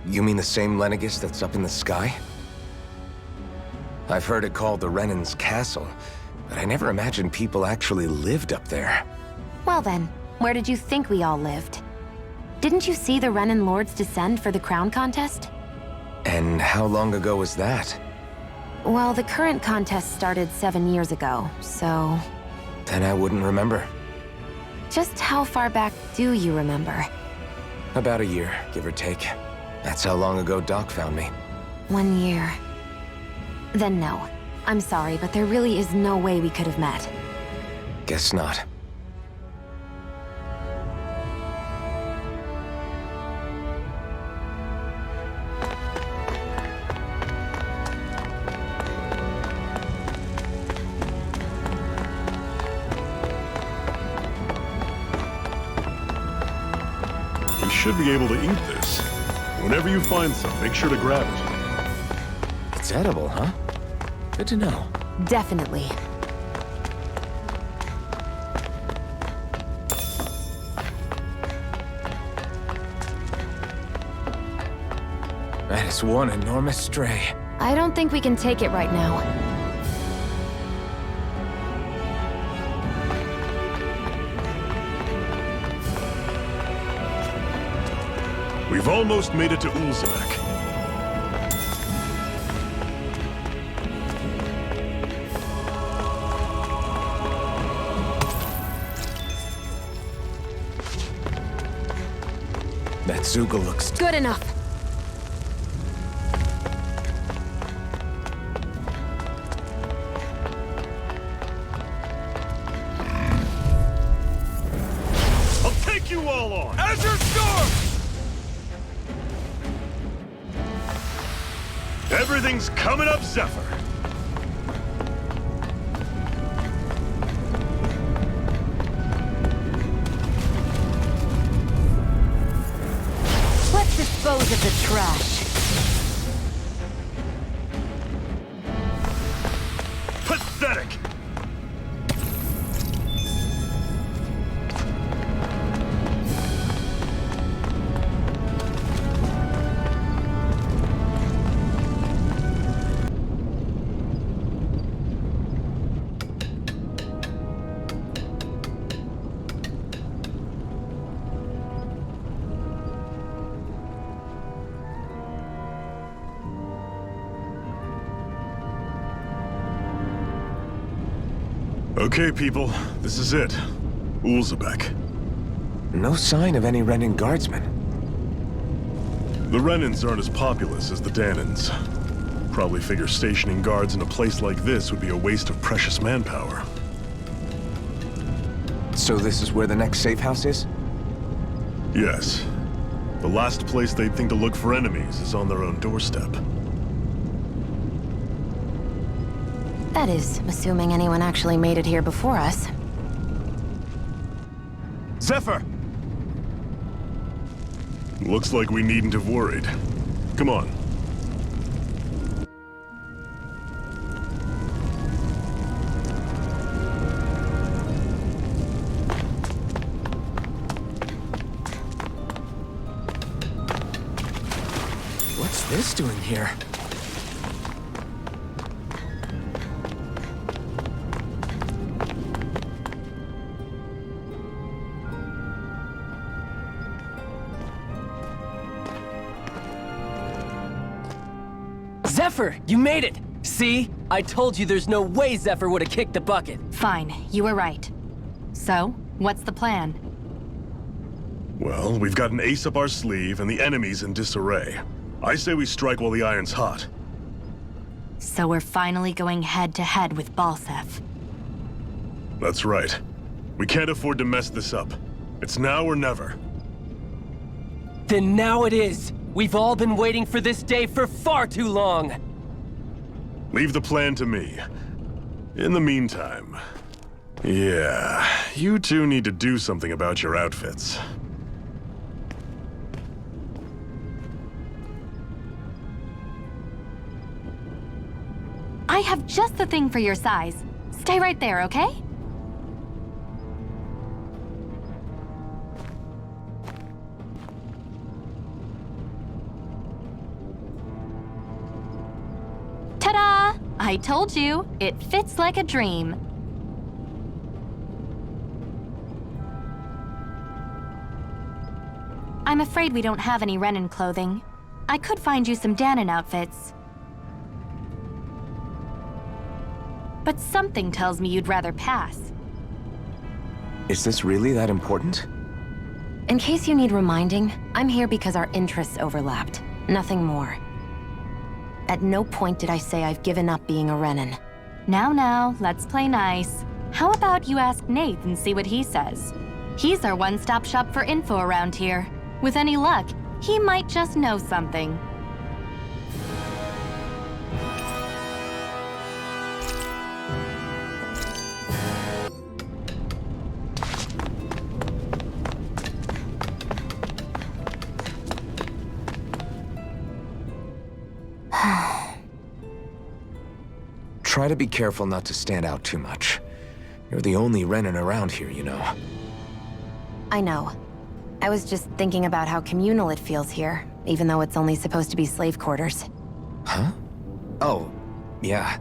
Speaker 13: You mean the same Lenegus that's up in the sky? I've heard it called the Renan's Castle, but I never imagined people actually lived up there.
Speaker 10: Well then, where did you think we all lived? Didn't you see the Renan Lords descend for the crown contest?
Speaker 13: And how long ago was that?
Speaker 10: Well, the current contest started 7 years ago, so...
Speaker 13: Then I wouldn't remember.
Speaker 10: Just how far back do you remember?
Speaker 13: About a year, give or take. That's how long ago Doc found me.
Speaker 10: 1 year. Then no. I'm sorry, but there really is no way we could have met.
Speaker 13: Guess not.
Speaker 2: should be able to eat this. Whenever you find some, make sure to grab it.
Speaker 13: It's edible, huh? Good to know.
Speaker 10: Definitely.
Speaker 13: That is one enormous stray.
Speaker 10: I don't think we can take it right now.
Speaker 2: We've almost made it to Ulzebek.
Speaker 13: That ZEUGLE looks...
Speaker 10: Good enough.
Speaker 2: I'll take you all on!
Speaker 7: Azure Storm!
Speaker 2: Everything's coming up, Zephyr!
Speaker 10: Let's dispose of the trash.
Speaker 2: Pathetic! Okay, people, this is it. Ulzebek.
Speaker 13: No sign of any Renan guardsmen.
Speaker 2: The Renans aren't as populous as the Dahnans. Probably figure stationing guards in a place like this would be a waste of precious manpower.
Speaker 13: So this is where the next safe house is?
Speaker 2: Yes. The last place they'd think to look for enemies is on their own doorstep.
Speaker 10: That is, assuming anyone actually made it here before us.
Speaker 11: Zephyr!
Speaker 2: Looks like we needn't have worried. Come on.
Speaker 13: What's this doing here?
Speaker 12: Zephyr, you made it! See? I told you there's no way Zephyr would have kicked the bucket.
Speaker 4: Fine, you were right. So, what's the plan?
Speaker 2: Well, we've got an ace up our sleeve and the enemy's in disarray. I say we strike while the iron's hot.
Speaker 4: So we're finally going head-to-head with Balseph.
Speaker 2: That's right. We can't afford to mess this up. It's now or never.
Speaker 12: Then now it is! We've all been waiting for this day for far too long!
Speaker 2: Leave the plan to me. In the meantime... yeah, you two need to do something about your outfits.
Speaker 4: I have just the thing for your size. Stay right there, okay? Ta-da! I told you, it fits like a dream. I'm afraid we don't have any Renan clothing. I could find you some Danon outfits. But something tells me you'd rather pass.
Speaker 13: Is this really that important?
Speaker 10: In case you need reminding, I'm here because our interests overlapped. Nothing more. At no point did I say I've given up being a Renan.
Speaker 4: Now, let's play nice. How about you ask Nate and see what he says? He's our one-stop shop for info around here. With any luck, he might just know something.
Speaker 13: Try to be careful not to stand out too much. You're the only Renan around here, you know.
Speaker 10: I know. I was just thinking about how communal it feels here, even though it's only supposed to be slave quarters.
Speaker 13: Huh? Oh, yeah.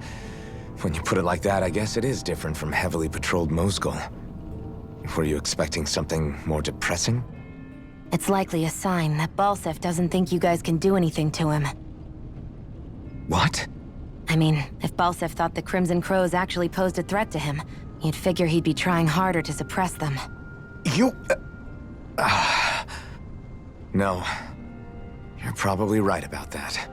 Speaker 13: When you put it like that, I guess it is different from heavily patrolled Mosgul. Were you expecting something more depressing?
Speaker 10: It's likely a sign that Balsef doesn't think you guys can do anything to him.
Speaker 13: What?
Speaker 10: I mean, if Balsef thought the Crimson Crows actually posed a threat to him, you'd figure he'd be trying harder to suppress them.
Speaker 13: You... No. You're probably right about that.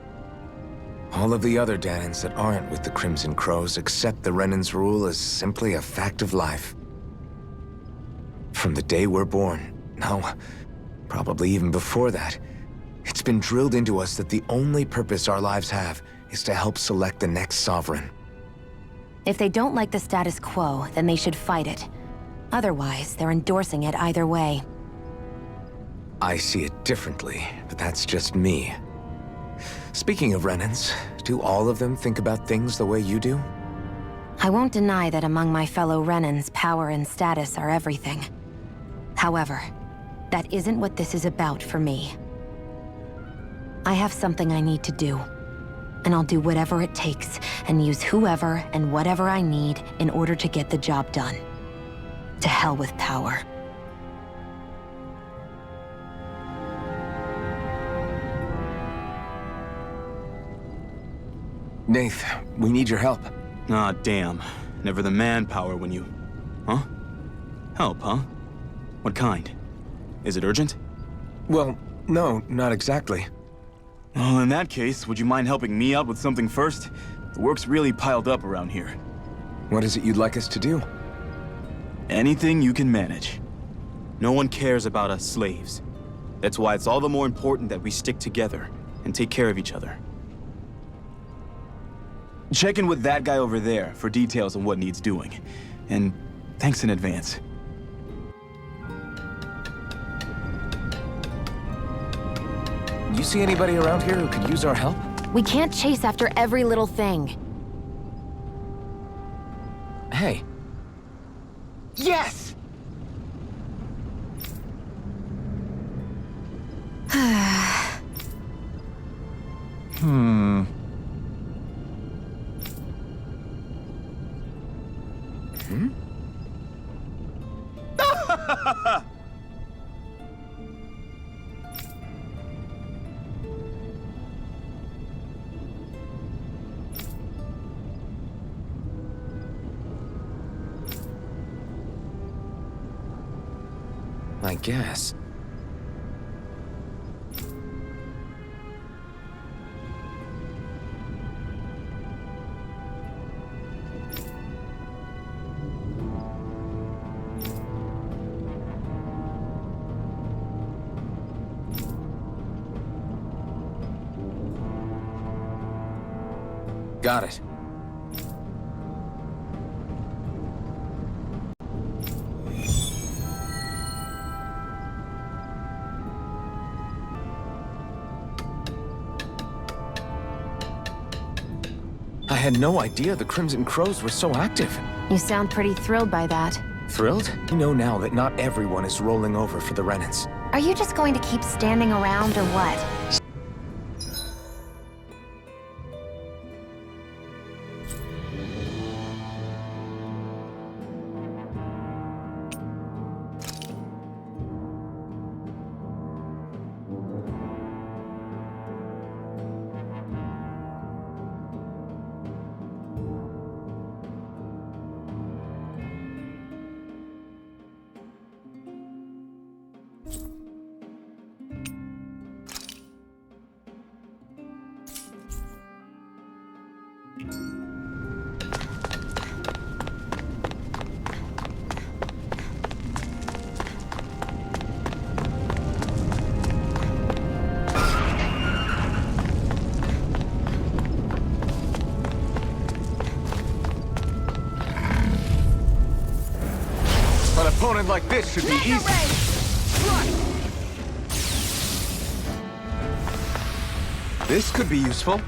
Speaker 13: All of the other Dahnans that aren't with the Crimson Crows accept the Renan's rule as simply a fact of life. From the day we're born, no, probably even before that, it's been drilled into us that the only purpose our lives have is to help select the next sovereign.
Speaker 10: If they don't like the status quo, then they should fight it. Otherwise, they're endorsing it either way.
Speaker 13: I see it differently, but that's just me. Speaking of Renans, do all of them think about things the way you do?
Speaker 10: I won't deny that among my fellow Renans, power and status are everything. However, that isn't what this is about for me. I have something I need to do, and I'll do whatever it takes and use whoever and whatever I need in order to get the job done. To hell with power.
Speaker 13: Nath, we need your help.
Speaker 11: Ah, damn. Never the manpower when you... Huh? Help, huh? What kind? Is it urgent?
Speaker 13: Well, no, not exactly.
Speaker 11: Well, in that case, would you mind helping me out with something first? The work's really piled up around here.
Speaker 13: What is it you'd like us to do?
Speaker 11: Anything you can manage. No one cares about us slaves. That's why it's all the more important that we stick together and take care of each other. Check in with that guy over there for details on what needs doing. And thanks in advance.
Speaker 13: You see anybody around here who could use our help?
Speaker 10: We can't chase after every little thing.
Speaker 13: Hey.
Speaker 5: Yes!
Speaker 13: I guess. Got it. I had no idea the Crimson Crows were so active.
Speaker 10: You sound pretty thrilled by that.
Speaker 13: Thrilled? You know now that not everyone is rolling over for the Renans.
Speaker 10: Are you just going to keep standing around or what?
Speaker 13: An opponent like this should be easy. This could be useful.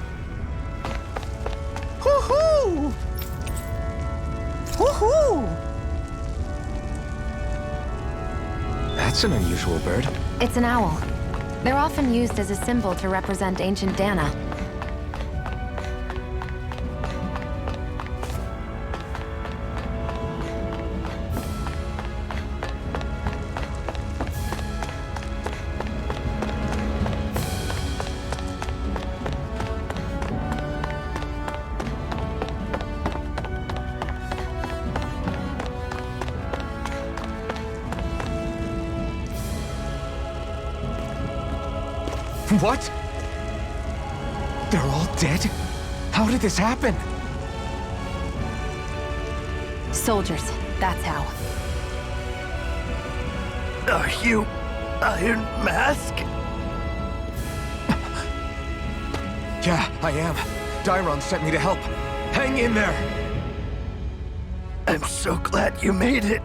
Speaker 13: That's an unusual bird.
Speaker 10: It's an owl. They're often used as a symbol to represent ancient Dahna.
Speaker 13: What? They're all dead? How did this happen?
Speaker 10: Soldiers, that's how.
Speaker 14: Are you Iron Mask?
Speaker 13: Yeah, I am. Dairon sent me to help. Hang in there!
Speaker 14: I'm so glad you made it.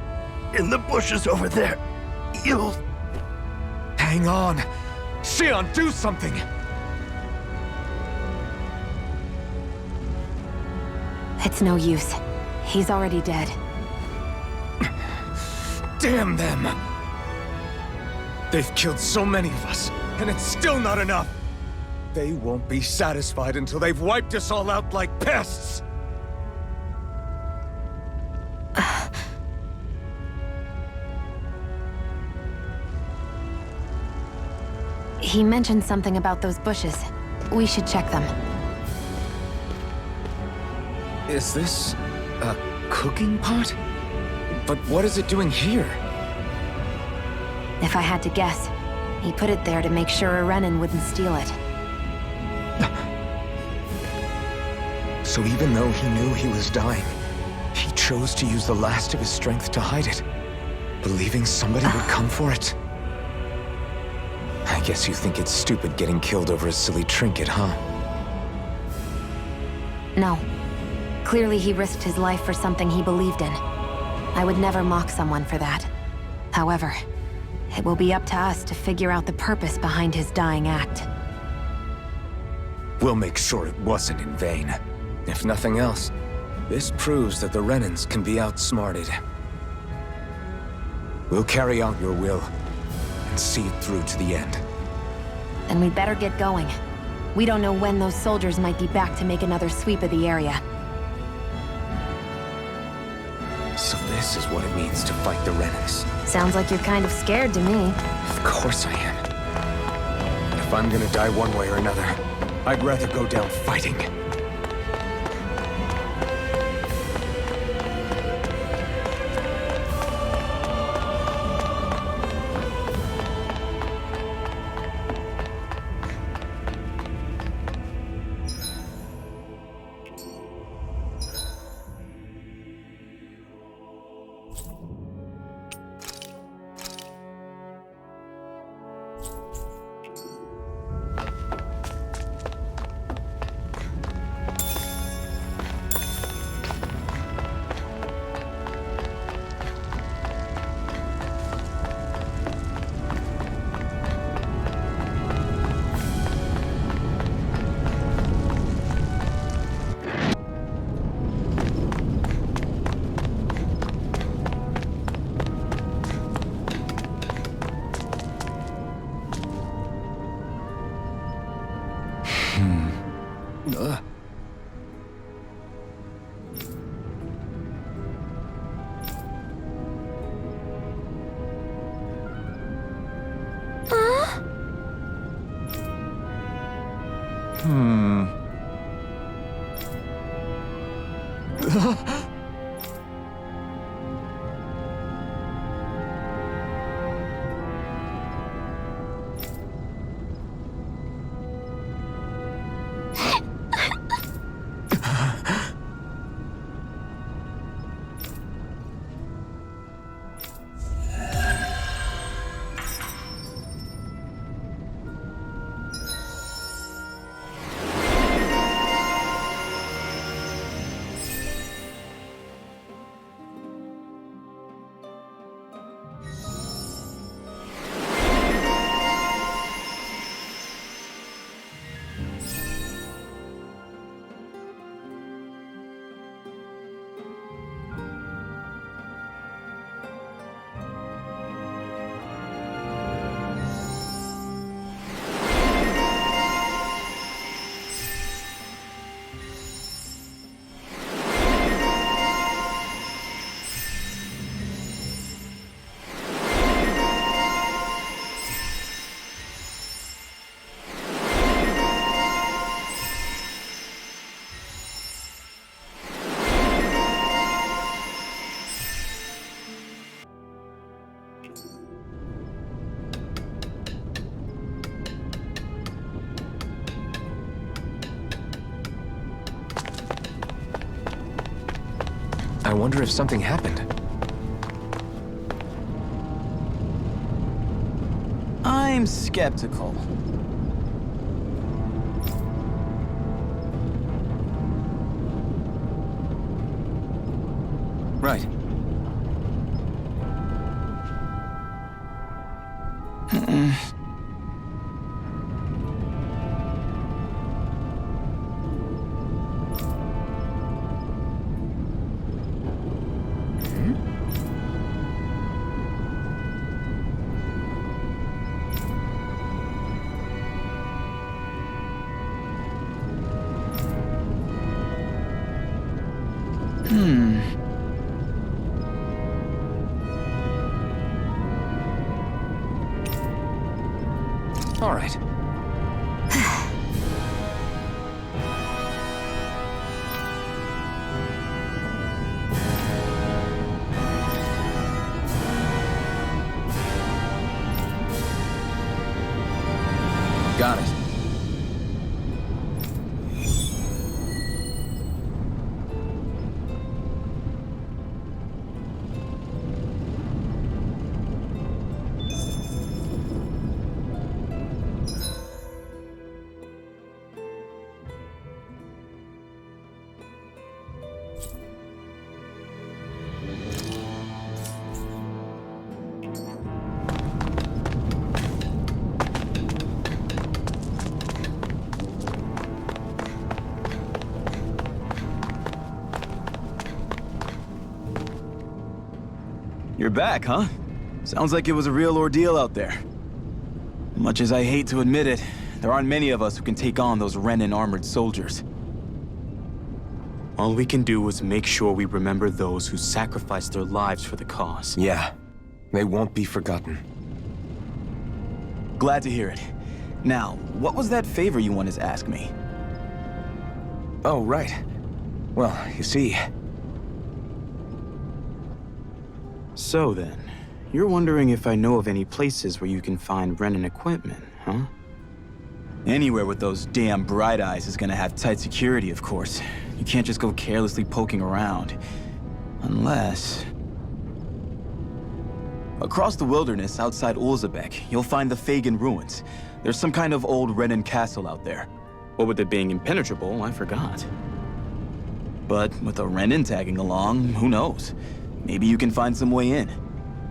Speaker 14: In the bushes over there. You'll...
Speaker 13: Hang on! Xion, do something!
Speaker 10: It's no use. He's already dead.
Speaker 13: Damn them! They've killed so many of us, and it's still not enough! They won't be satisfied until they've wiped us all out like pests!
Speaker 10: He mentioned something about those bushes. We should check them.
Speaker 13: Is this a cooking pot? But what is it doing here?
Speaker 10: If I had to guess, he put it there to make sure a Renan wouldn't steal it.
Speaker 13: So even though he knew he was dying, he chose to use the last of his strength to hide it, believing somebody would come for it. I guess you think it's stupid getting killed over a silly trinket, huh?
Speaker 10: No. Clearly he risked his life for something he believed in. I would never mock someone for that. However, it will be up to us to figure out the purpose behind his dying act.
Speaker 13: We'll make sure it wasn't in vain. If nothing else, this proves that the Renans can be outsmarted. We'll carry out your will, and see it through to the end.
Speaker 10: Then we'd better get going. We don't know when those soldiers might be back to make another sweep of the area.
Speaker 13: So this is what it means to fight the Renans.
Speaker 10: Sounds like you're kind of scared to me.
Speaker 13: Of course I am. But if I'm gonna die one way or another, I'd rather go down fighting. wonder if something happened.
Speaker 15: I'm skeptical.
Speaker 5: Right.
Speaker 13: All right.
Speaker 5: Got it.
Speaker 15: You're back, huh? Sounds like it was a real ordeal out there. Much as I hate to admit it, there aren't many of us who can take on those Renan armored soldiers. All we can do is make sure we remember those who sacrificed their lives for the cause.
Speaker 13: Yeah, they won't be forgotten.
Speaker 15: Glad to hear it. Now, what was that favor you wanted to ask me?
Speaker 13: Oh, right. Well, you see...
Speaker 15: So then, you're wondering if I know of any places where you can find Renan equipment, huh? Anywhere with those damn bright eyes is gonna have tight security, of course. You can't just go carelessly poking around. Unless... Across the wilderness outside Ulzebek, you'll find the Fagan ruins. There's some kind of old Renan castle out there. What with it being impenetrable, I forgot. But with a Renan tagging along, who knows? Maybe you can find some way in.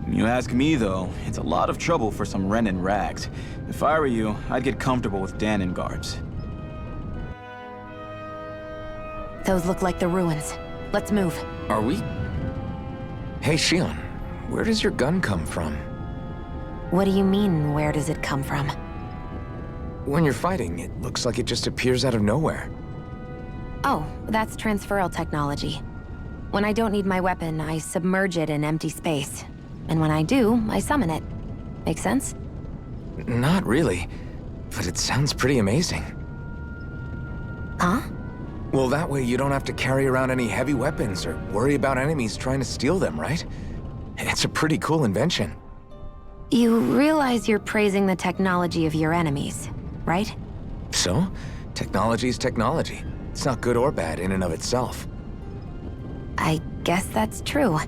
Speaker 15: You ask me, though, it's a lot of trouble for some Renan rags. If I were you, I'd get comfortable with Danon guards.
Speaker 10: Those look like the ruins. Let's move.
Speaker 5: Are we?
Speaker 13: Hey, Shion, where does your gun come from?
Speaker 10: What do you mean, where does it come from?
Speaker 13: When you're fighting, it looks like it just appears out of nowhere.
Speaker 10: Oh, that's transferal technology. When I don't need my weapon, I submerge it in empty space. And when I do, I summon it. Make sense?
Speaker 13: Not really, but it sounds pretty amazing.
Speaker 10: Huh?
Speaker 13: Well, that way you don't have to carry around any heavy weapons or worry about enemies trying to steal them, right? It's a pretty cool invention.
Speaker 10: You realize you're praising the technology of your enemies, right?
Speaker 13: So, technology's technology. It's not good or bad in and of itself.
Speaker 10: I guess that's true.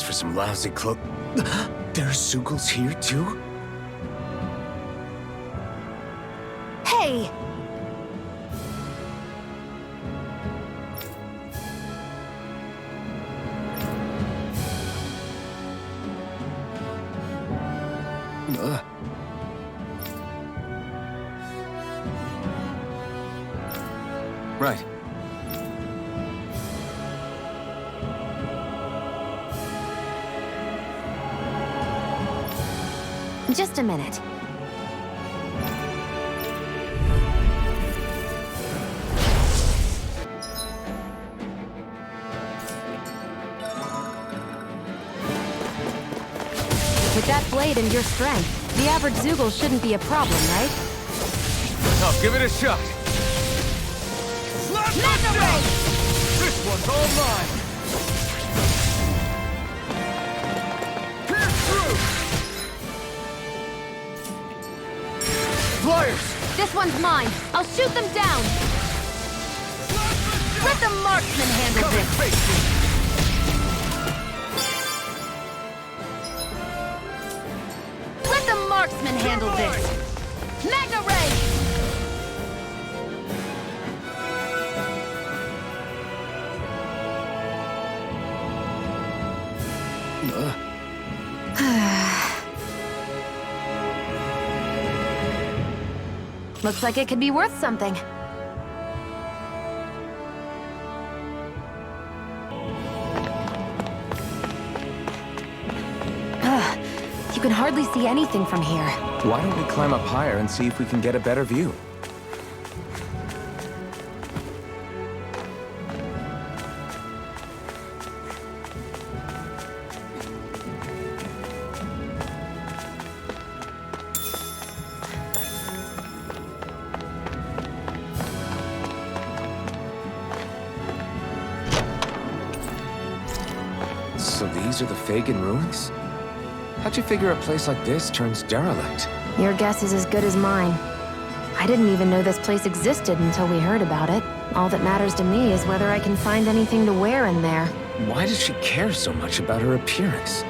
Speaker 13: asked for some lousy clo- There's Zeugles here too?
Speaker 10: Hey!
Speaker 13: Right.
Speaker 10: Just a minute. With that blade and your strength, the average Zeugle shouldn't be a problem, right?
Speaker 5: I'll give it a shot.
Speaker 10: Mega Ray!
Speaker 5: This one's all mine. Pierce through. Flyers.
Speaker 10: This one's mine. I'll shoot them down. Let the marksman handle this. Let the marksman handle this. Mega Ray! Looks like it could be worth something. You can hardly see anything from here.
Speaker 13: Why don't we climb up higher and see if we can get a better view? So these are the Fagan ruins? How'd you figure a place like this turns derelict?
Speaker 10: Your guess is as good as mine. I didn't even know this place existed until we heard about it. All that matters to me is whether I can find anything to wear in there.
Speaker 13: Why does she care so much about her appearance?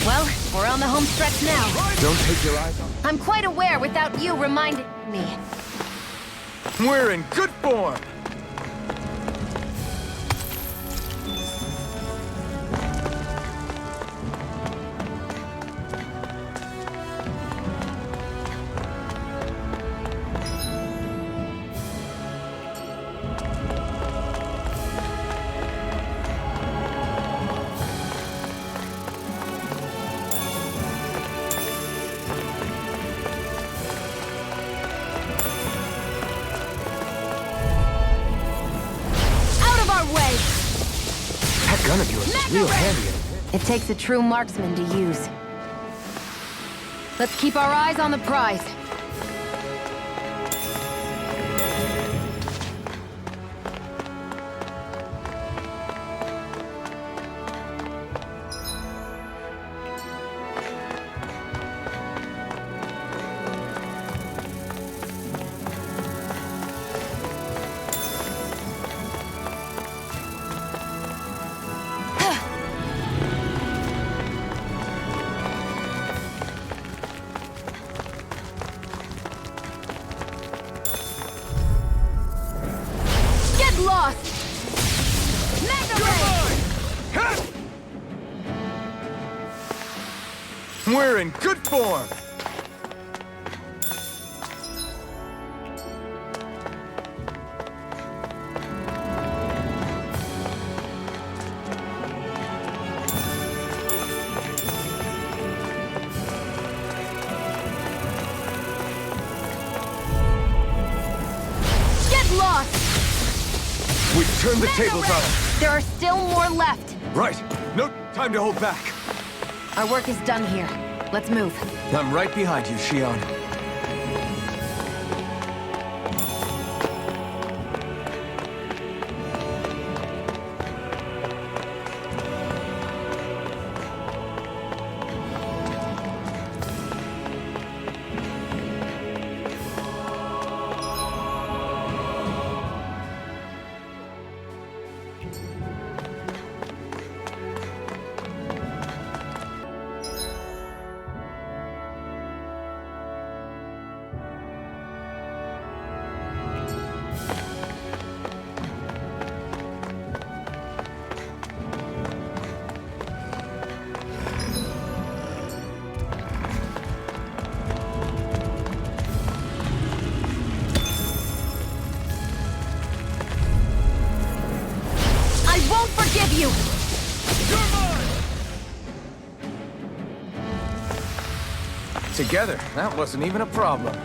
Speaker 10: Well, we're on the home stretch now.
Speaker 13: Don't take your eyes off.
Speaker 10: I'm quite aware without you reminding me.
Speaker 5: We're in good form.
Speaker 13: Gun of yours is real handy.
Speaker 10: It takes a true marksman to use. Let's keep our eyes on the prize.
Speaker 5: We're in good form. turn the tables on him.
Speaker 10: There are still more left.
Speaker 5: Right. No time to hold back.
Speaker 10: Our work is done here. Let's move.
Speaker 5: I'm right behind you, Shion.
Speaker 10: Forgive you!
Speaker 5: Together, that wasn't even a problem.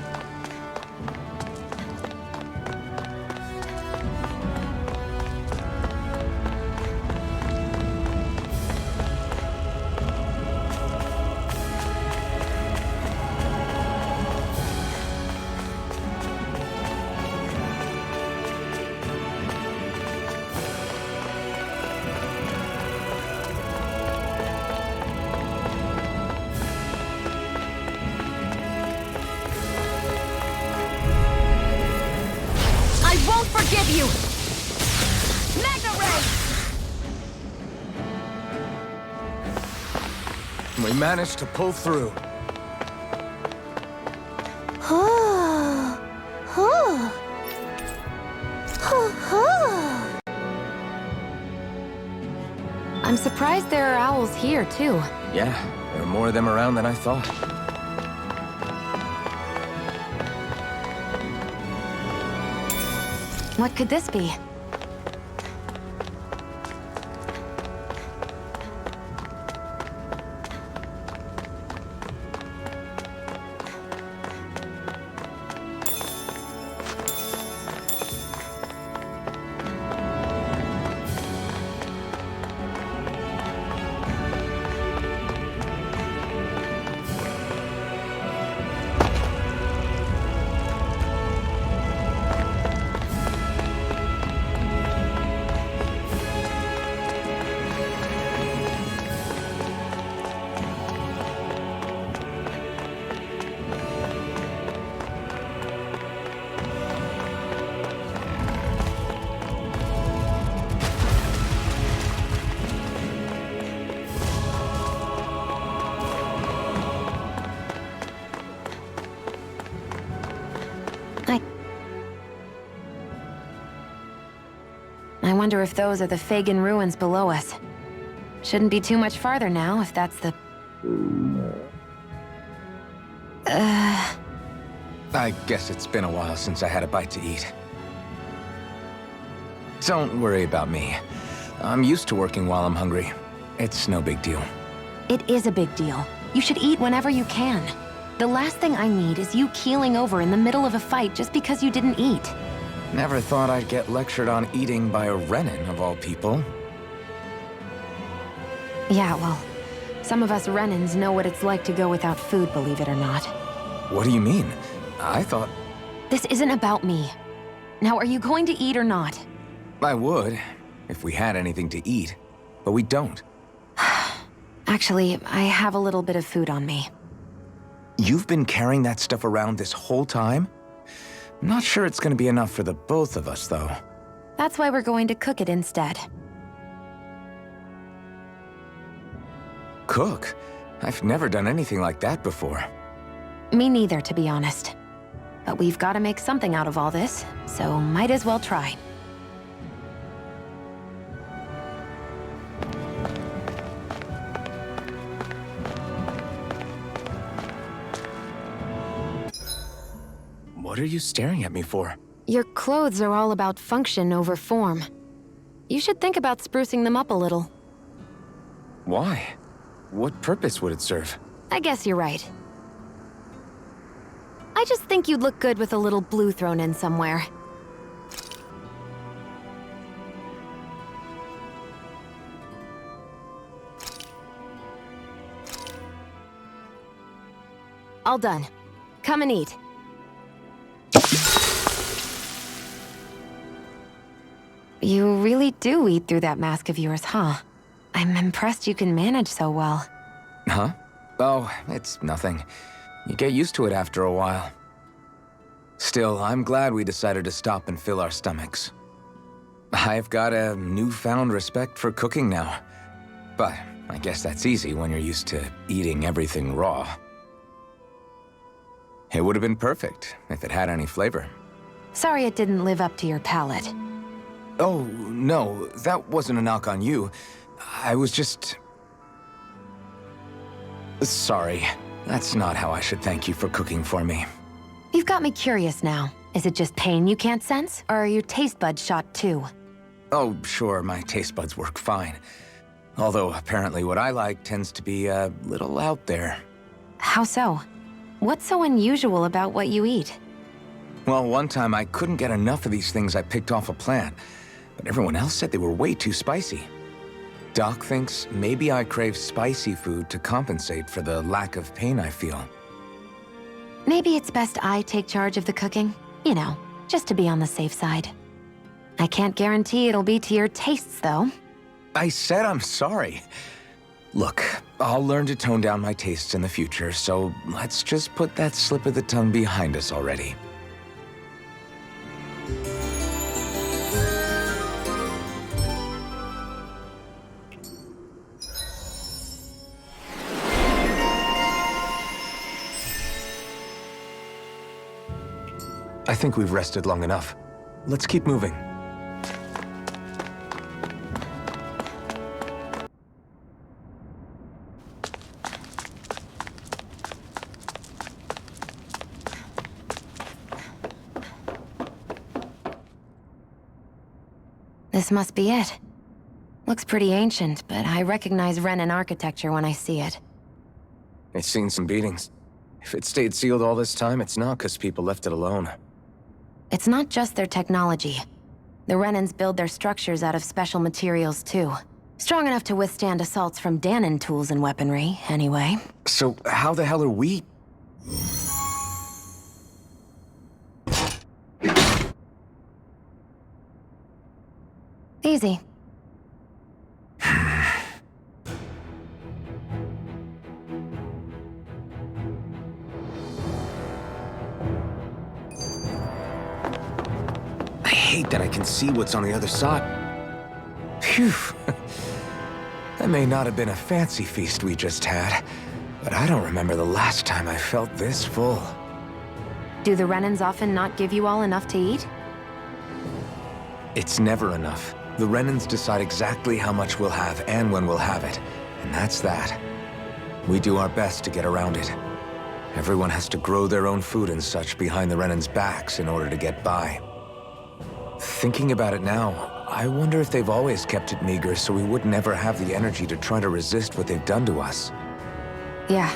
Speaker 10: Forgive you! Mega Ray!
Speaker 5: We managed to pull through.
Speaker 10: I'm surprised there are owls here, too.
Speaker 5: Yeah, there are more of them around than I thought.
Speaker 10: What could this be? I wonder if those are the FAGAN ruins below us. Shouldn't be too much farther now, if that's the...
Speaker 13: I guess it's been a while since I had a bite to eat. Don't worry about me. I'm used to working while I'm hungry. It's no big deal.
Speaker 10: It is a big deal. You should eat whenever you can. The last thing I need is you keeling over in the middle of a fight just because you didn't eat.
Speaker 13: Never thought I'd get lectured on eating by a Renan, of all people.
Speaker 10: Yeah, well, some of us Renans know what it's like to go without food, believe it or not.
Speaker 13: What do you mean? I thought...
Speaker 10: This isn't about me. Now, are you going to eat or not?
Speaker 13: I would, if we had anything to eat, but we don't.
Speaker 10: Actually, I have a little bit of food on me.
Speaker 13: You've been carrying that stuff around this whole time? Not sure it's gonna be enough for the both of us, though.
Speaker 10: That's why we're going to cook it instead.
Speaker 13: Cook? I've never done anything like that before.
Speaker 10: Me neither, to be honest. But we've got to make something out of all this, so might as well try.
Speaker 13: What are you staring at me for?
Speaker 10: Your clothes are all about function over form. You should think about sprucing them up a little.
Speaker 13: Why? What purpose would it serve?
Speaker 10: I guess you're right. I just think you'd look good with a little blue thrown in somewhere. All done. Come and eat. You really do eat through that mask of yours, huh? I'm impressed you can manage so well.
Speaker 13: Huh? Oh, it's nothing. You get used to it after a while. Still, I'm glad we decided to stop and fill our stomachs. I've got a newfound respect for cooking now. But I guess that's easy when you're used to eating everything raw. It would have been perfect if it had any flavor.
Speaker 10: Sorry it didn't live up to your palate.
Speaker 13: Oh, no, that wasn't a knock on you. I was just... Sorry. That's not how I should thank you for cooking for me.
Speaker 10: You've got me curious now. Is it just pain you can't sense, or are your taste buds shot too?
Speaker 13: Oh, sure, my taste buds work fine. Although apparently what I like tends to be a little out there.
Speaker 10: How so? What's so unusual about what you eat?
Speaker 13: Well, one time I couldn't get enough of these things I picked off a plant, but everyone else said they were way too spicy. Doc thinks maybe I crave spicy food to compensate for the lack of pain I feel.
Speaker 10: Maybe it's best I take charge of the cooking. You know, just to be on the safe side. I can't guarantee it'll be to your tastes, though.
Speaker 13: I said I'm sorry. Look, I'll learn to tone down my tastes in the future, so let's just put that slip of the tongue behind us already. I think we've rested long enough. Let's keep moving.
Speaker 10: This must be it. Looks pretty ancient, but I recognize Renan architecture when I see it.
Speaker 13: It's seen some beatings. If it stayed sealed all this time, it's not because people left it alone.
Speaker 10: It's not just their technology. The Renans build their structures out of special materials, too. Strong enough to withstand assaults from DAHNA tools and weaponry, anyway.
Speaker 13: So how the hell are we...
Speaker 10: Easy.
Speaker 13: I hate that I can see what's on the other side. Phew. That may not have been a fancy feast we just had, but I don't remember the last time I felt this full.
Speaker 10: Do the Renans often not give you all enough to eat?
Speaker 13: It's never enough. The Renans decide exactly how much we'll have and when we'll have it, and that's that. We do our best to get around it. Everyone has to grow their own food and such behind the Renans' backs in order to get by. Thinking about it now, I wonder if they've always kept it meager so we would never have the energy to try to resist what they've done to us.
Speaker 10: Yeah.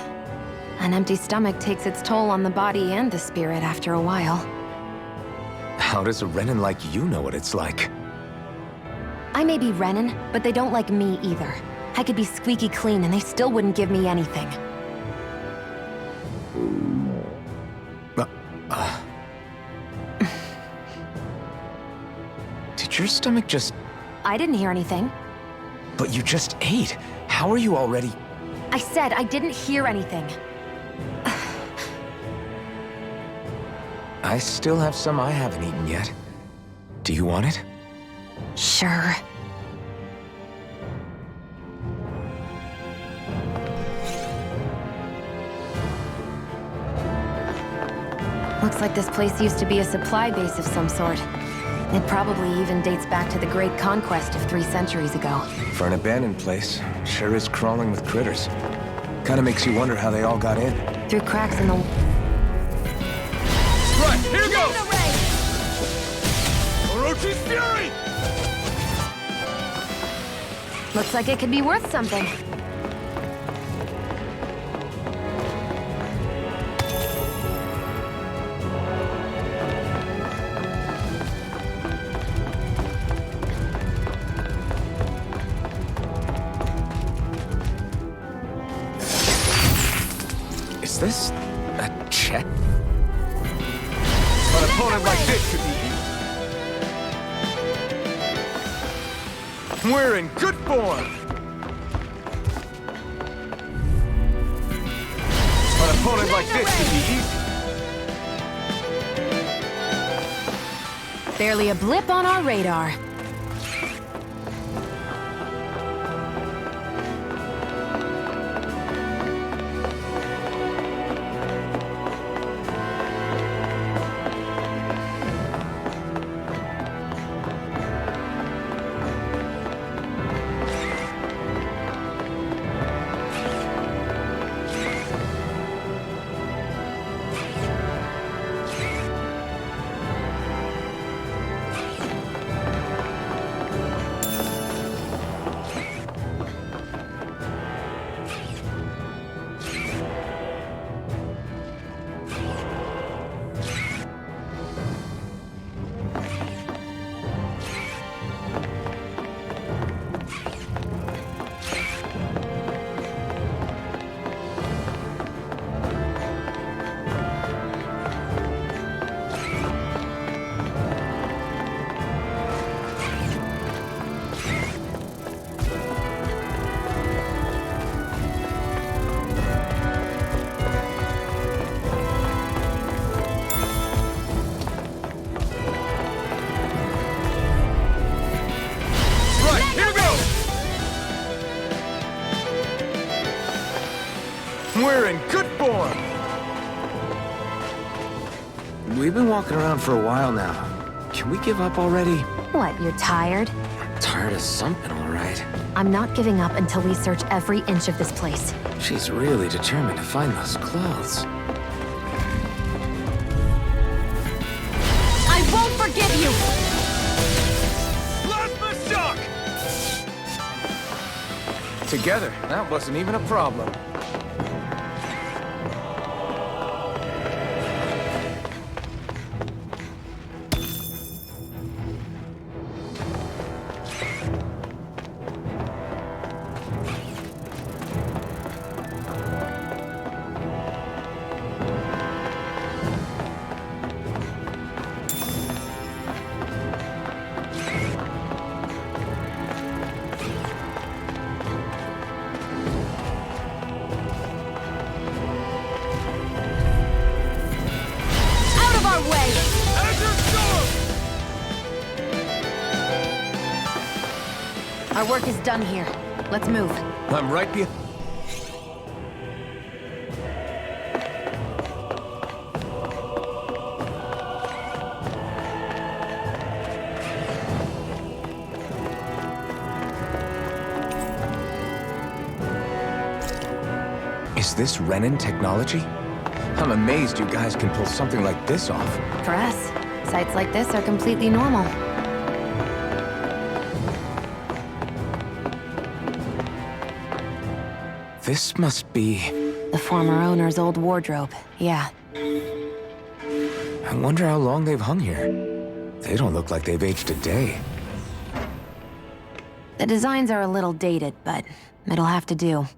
Speaker 10: An empty stomach takes its toll on the body and the spirit after a while.
Speaker 13: How does a Renan like you know what it's like?
Speaker 10: I may be Renan, but they don't like me either. I could be squeaky clean and they still wouldn't give me anything.
Speaker 13: Did your stomach just...
Speaker 10: I didn't hear anything.
Speaker 13: But you just ate. How are you already...
Speaker 10: I said I didn't hear anything.
Speaker 13: I still have some I haven't eaten yet. Do you want it?
Speaker 10: Sure. Looks like this place used to be a supply base of some sort. It probably even dates back to the Great Conquest of 3 centuries ago.
Speaker 13: For an abandoned place, sure is crawling with critters. Kinda makes you wonder how they all got in.
Speaker 10: Through cracks in the...
Speaker 7: Right, here goes! Orochi's Fury!
Speaker 10: Looks like it could be worth something.
Speaker 13: Is this a check? An opponent like this should be... We're in good form! An opponent like this should be easy.
Speaker 10: Barely a blip on our radar.
Speaker 13: We're in good form! We've been walking around for a while now. Can we give up already?
Speaker 10: What, you're tired?
Speaker 13: Tired of something, all right.
Speaker 10: I'm not giving up until we search every inch of this place.
Speaker 13: She's really determined to find those clothes.
Speaker 10: I won't forgive you!
Speaker 5: Plasma shock!
Speaker 13: Together, that wasn't even a problem.
Speaker 10: Our work is done here. Let's move.
Speaker 13: I'm right behind. Is this Renan technology? I'm amazed you guys can pull something like this off.
Speaker 10: For us, sites like this are completely normal.
Speaker 13: This must be...
Speaker 10: the former owner's old wardrobe, yeah.
Speaker 13: I wonder how long they've hung here. They don't look like they've aged a day.
Speaker 10: The designs are a little dated, but it'll have to do.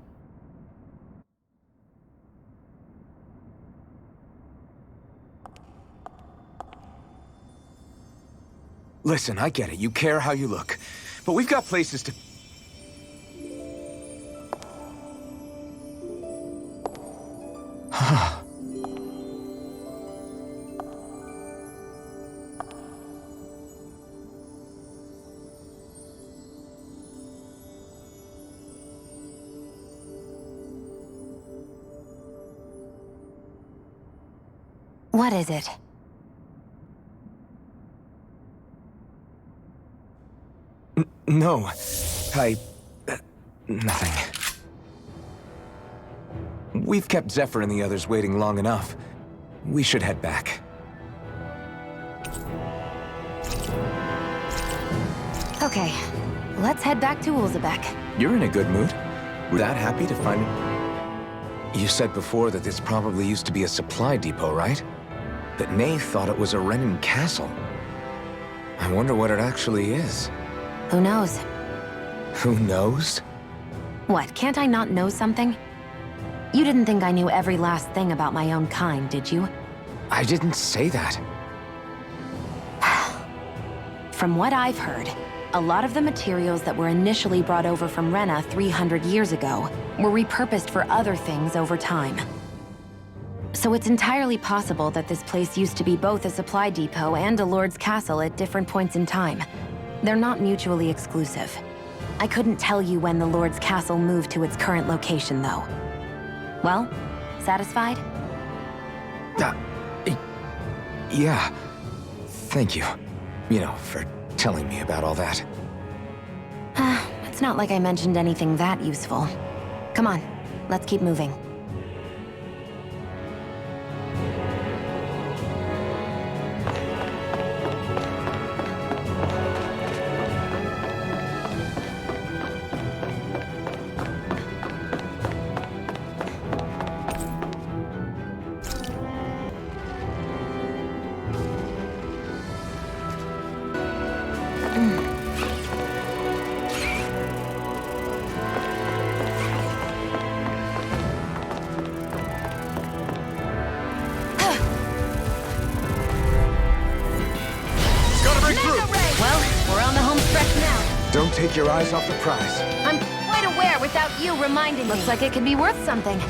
Speaker 13: Listen, I get it. You care how you look. But we've got places to...
Speaker 10: What is it?
Speaker 13: No. Nothing. We've kept Zephyr and the others waiting long enough. We should head back.
Speaker 10: Okay, let's head back to Ulzebek.
Speaker 13: You're in a good mood. We're that happy to find it. You said before that this probably used to be a supply depot, right? That Nate thought it was a Renan castle. I wonder what it actually is.
Speaker 10: Who knows?
Speaker 13: Who knows?
Speaker 10: What, can't I not know something? You didn't think I knew every last thing about my own kind, did you?
Speaker 13: I didn't say that.
Speaker 10: From what I've heard, a lot of the materials that were initially brought over from Rena 300 years ago were repurposed for other things over time. So it's entirely possible that this place used to be both a supply depot and a lord's castle at different points in time. They're not mutually exclusive. I couldn't tell you when the lord's castle moved to its current location, though. Well, satisfied?
Speaker 13: Yeah. Thank you. You know, for telling me about all that.
Speaker 10: It's not like I mentioned anything that useful. Come on, let's keep moving.
Speaker 13: Don't take your eyes off the prize.
Speaker 10: I'm quite aware without you reminding me. Looks like it could be worth something.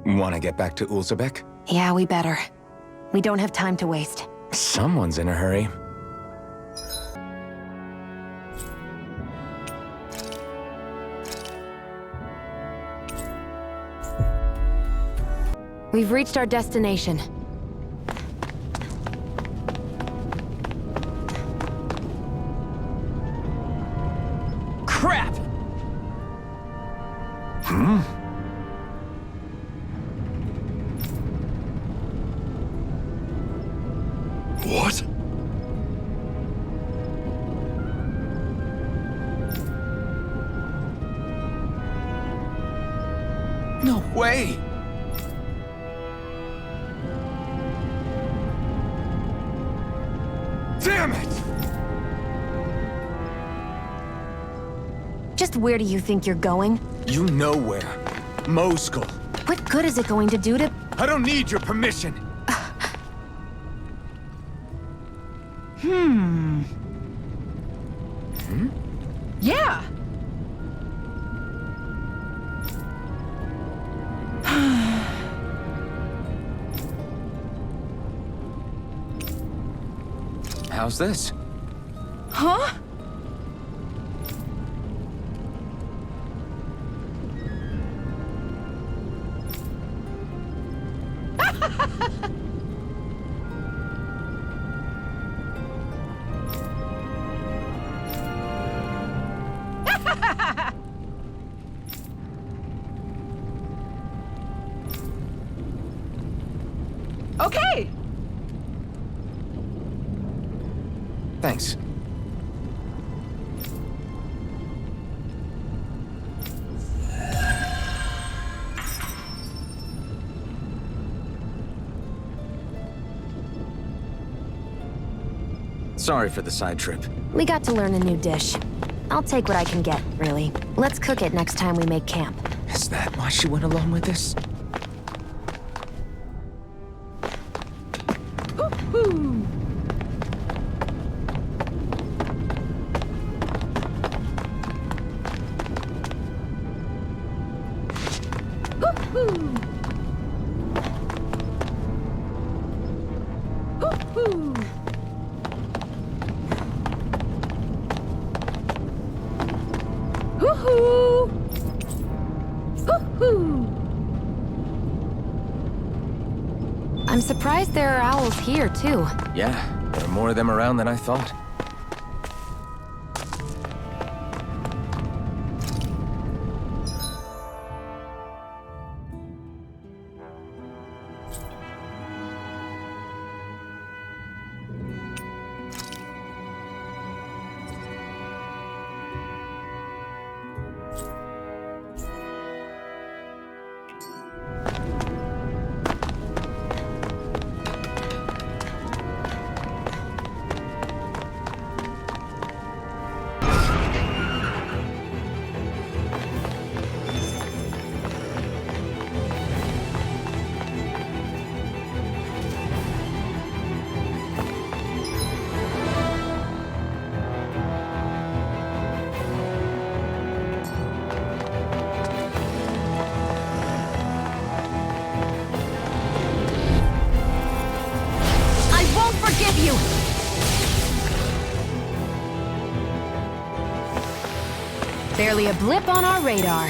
Speaker 13: Want to get back to Ulzebek?
Speaker 10: Yeah, we better. We don't have time to waste.
Speaker 13: Someone's in a hurry.
Speaker 10: We've reached our destination.
Speaker 12: Crap!
Speaker 2: What?
Speaker 13: No way! Damn it!
Speaker 10: Just where do you think you're going?
Speaker 13: You know where. Moskul.
Speaker 10: What good is it going to do to...
Speaker 13: I don't need your permission.
Speaker 16: Yeah!
Speaker 13: How's this?
Speaker 16: Huh? Okay!
Speaker 13: Thanks. Sorry for the side trip.
Speaker 10: We got to learn a new dish. I'll take what I can get, really. Let's cook it next time we make camp.
Speaker 13: Is that why she went along with this?
Speaker 16: Woohoo! Woohoo! Woohoo! Woohoo! Woohoo!
Speaker 10: I'm surprised there are owls here, too.
Speaker 13: Yeah, there are more of them around than I thought.
Speaker 10: Barely a blip on our radar.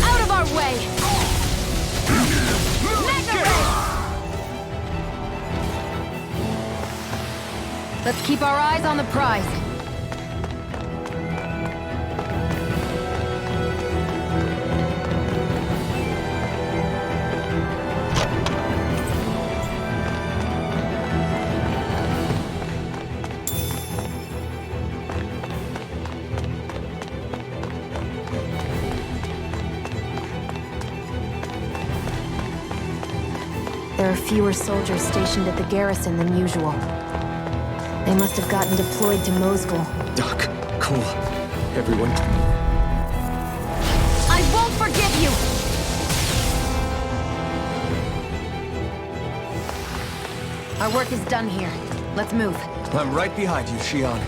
Speaker 16: Out of our way! Mega ray!
Speaker 10: Let's keep our eyes on the prize. There are fewer soldiers stationed at the garrison than usual. They must have gotten deployed to Mosgul.
Speaker 5: Doc, cool. Everyone.
Speaker 10: I won't forgive you! Our work is done here. Let's move.
Speaker 5: I'm right behind you, Xion.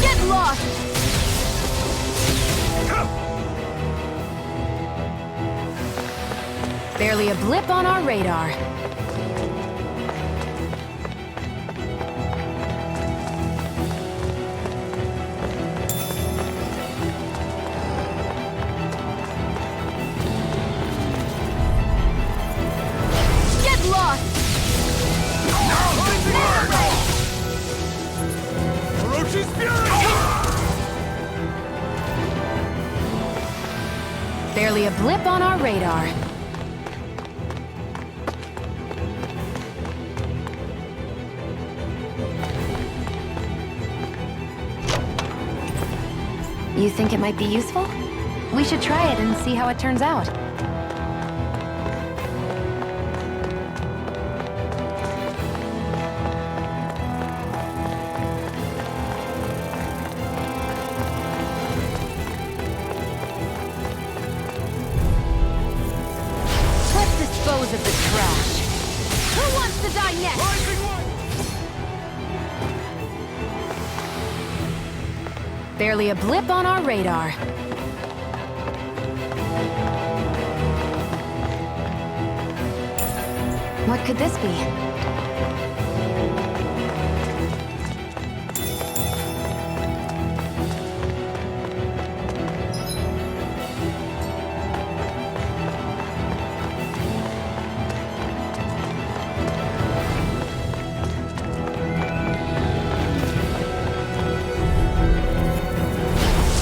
Speaker 10: Get lost! Barely a blip on our radar. Get lost!
Speaker 5: Orochi's fury!
Speaker 10: Barely a blip on our radar. You think it might be useful? We should try it and see how it turns out.
Speaker 16: Let's dispose of the trash. Who wants to die next?
Speaker 5: Rising one!
Speaker 10: Barely a blip on our radar. What could this be?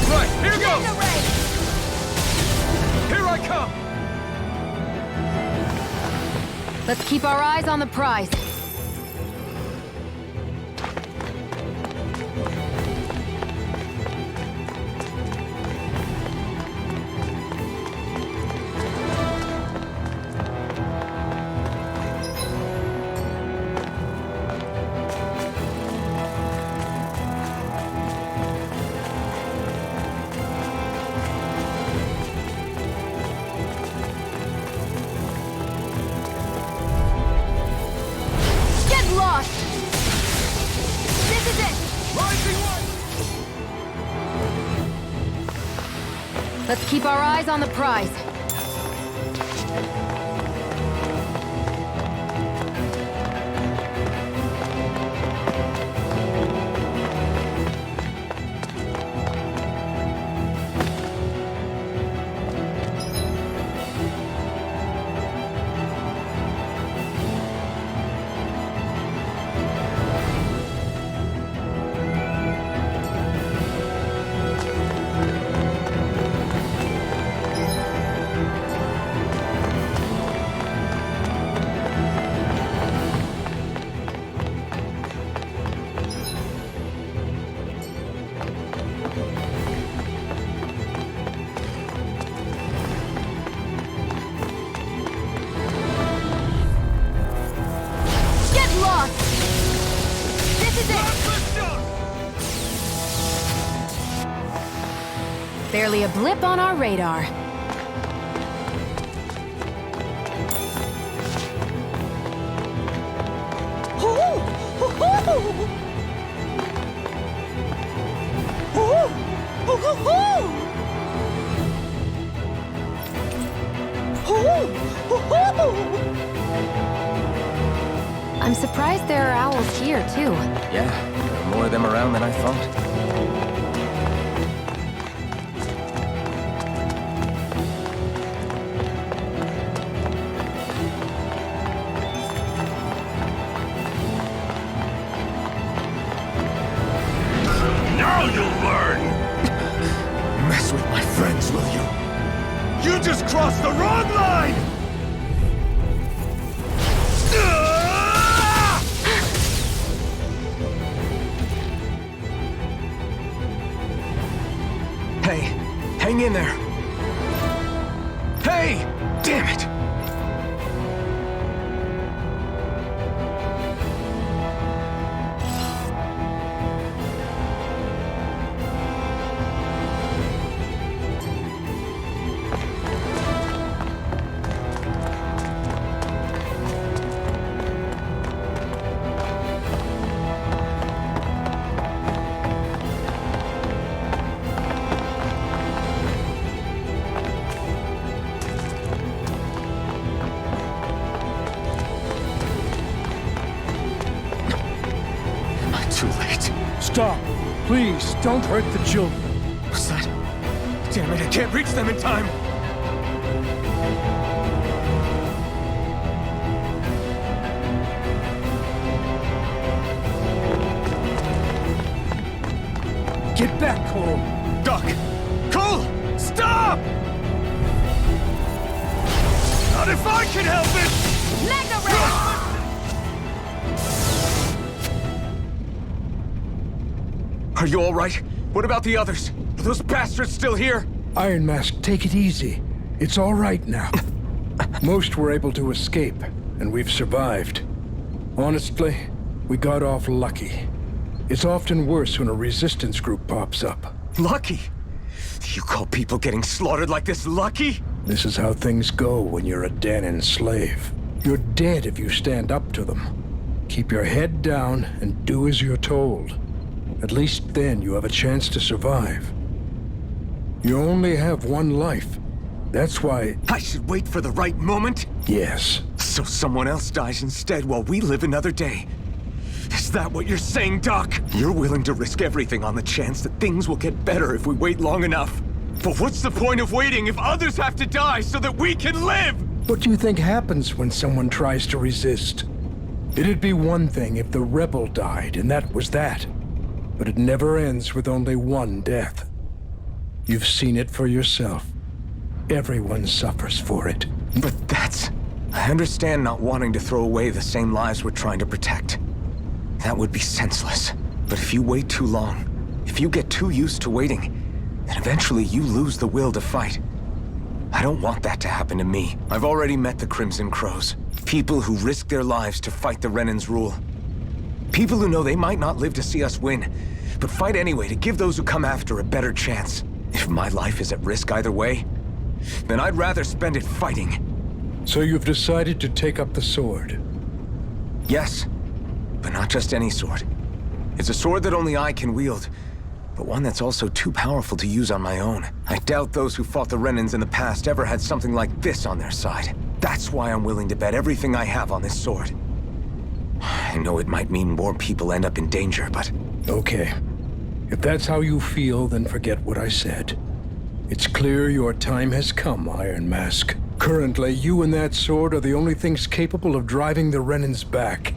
Speaker 5: Right, here goes! Here I come!
Speaker 10: Let's keep our eyes on the prize. Get lost! This is it!
Speaker 5: Rising one!
Speaker 10: Let's keep our eyes on the prize. Barely a blip on our radar. I'm surprised there are owls here, too.
Speaker 13: Yeah, there are more of them around than I thought.
Speaker 7: Now you'll learn!
Speaker 5: Mess with my friends, will you? You just crossed the wrong line! Hey, hang in there. Hey! Damn it! Too late.
Speaker 6: Stop! Please, don't hurt the children.
Speaker 5: What's that? Damn it, I can't reach them in time!
Speaker 6: Get back, Cole!
Speaker 5: Doc! Cole! Stop! Not if I can help it!
Speaker 16: Mega Ray!
Speaker 5: Are you all right? What about the others? Are those bastards still here?
Speaker 6: Iron Mask, take it easy. It's all right now. Most were able to escape, and we've survived. Honestly, we got off lucky. It's often worse when a resistance group pops up.
Speaker 5: Lucky? You call people getting slaughtered like this lucky?
Speaker 6: This is how things go when you're a Dahnan slave. You're dead if you stand up to them. Keep your head down and do as you're told. At least then you have a chance to survive. You only have one life. That's why...
Speaker 5: I should wait for the right moment?
Speaker 6: Yes.
Speaker 5: So someone else dies instead while we live another day. Is that what you're saying, Doc? You're willing to risk everything on the chance that things will get better if we wait long enough. But what's the point of waiting if others have to die so that we can live?
Speaker 6: What do you think happens when someone tries to resist? It'd be one thing if the rebel died, and that was that. But it never ends with only one death. You've seen it for yourself. Everyone suffers for it.
Speaker 5: But that's... I understand not wanting to throw away the same lives we're trying to protect. That would be senseless. But if you wait too long, if you get too used to waiting, then eventually you lose the will to fight. I don't want that to happen to me. I've already met the Crimson Crows. People who risk their lives to fight the Renan's rule. People who know they might not live to see us win, but fight anyway to give those who come after a better chance. If my life is at risk either way, then I'd rather spend it fighting.
Speaker 6: So you've decided to take up the sword?
Speaker 5: Yes, but not just any sword. It's a sword that only I can wield, but one that's also too powerful to use on my own. I doubt those who fought the Renans in the past ever had something like this on their side. That's why I'm willing to bet everything I have on this sword. I know it might mean more people end up in danger, but...
Speaker 6: Okay. If that's how you feel, then forget what I said. It's clear your time has come, Iron Mask. Currently, you and that sword are the only things capable of driving the Renans back.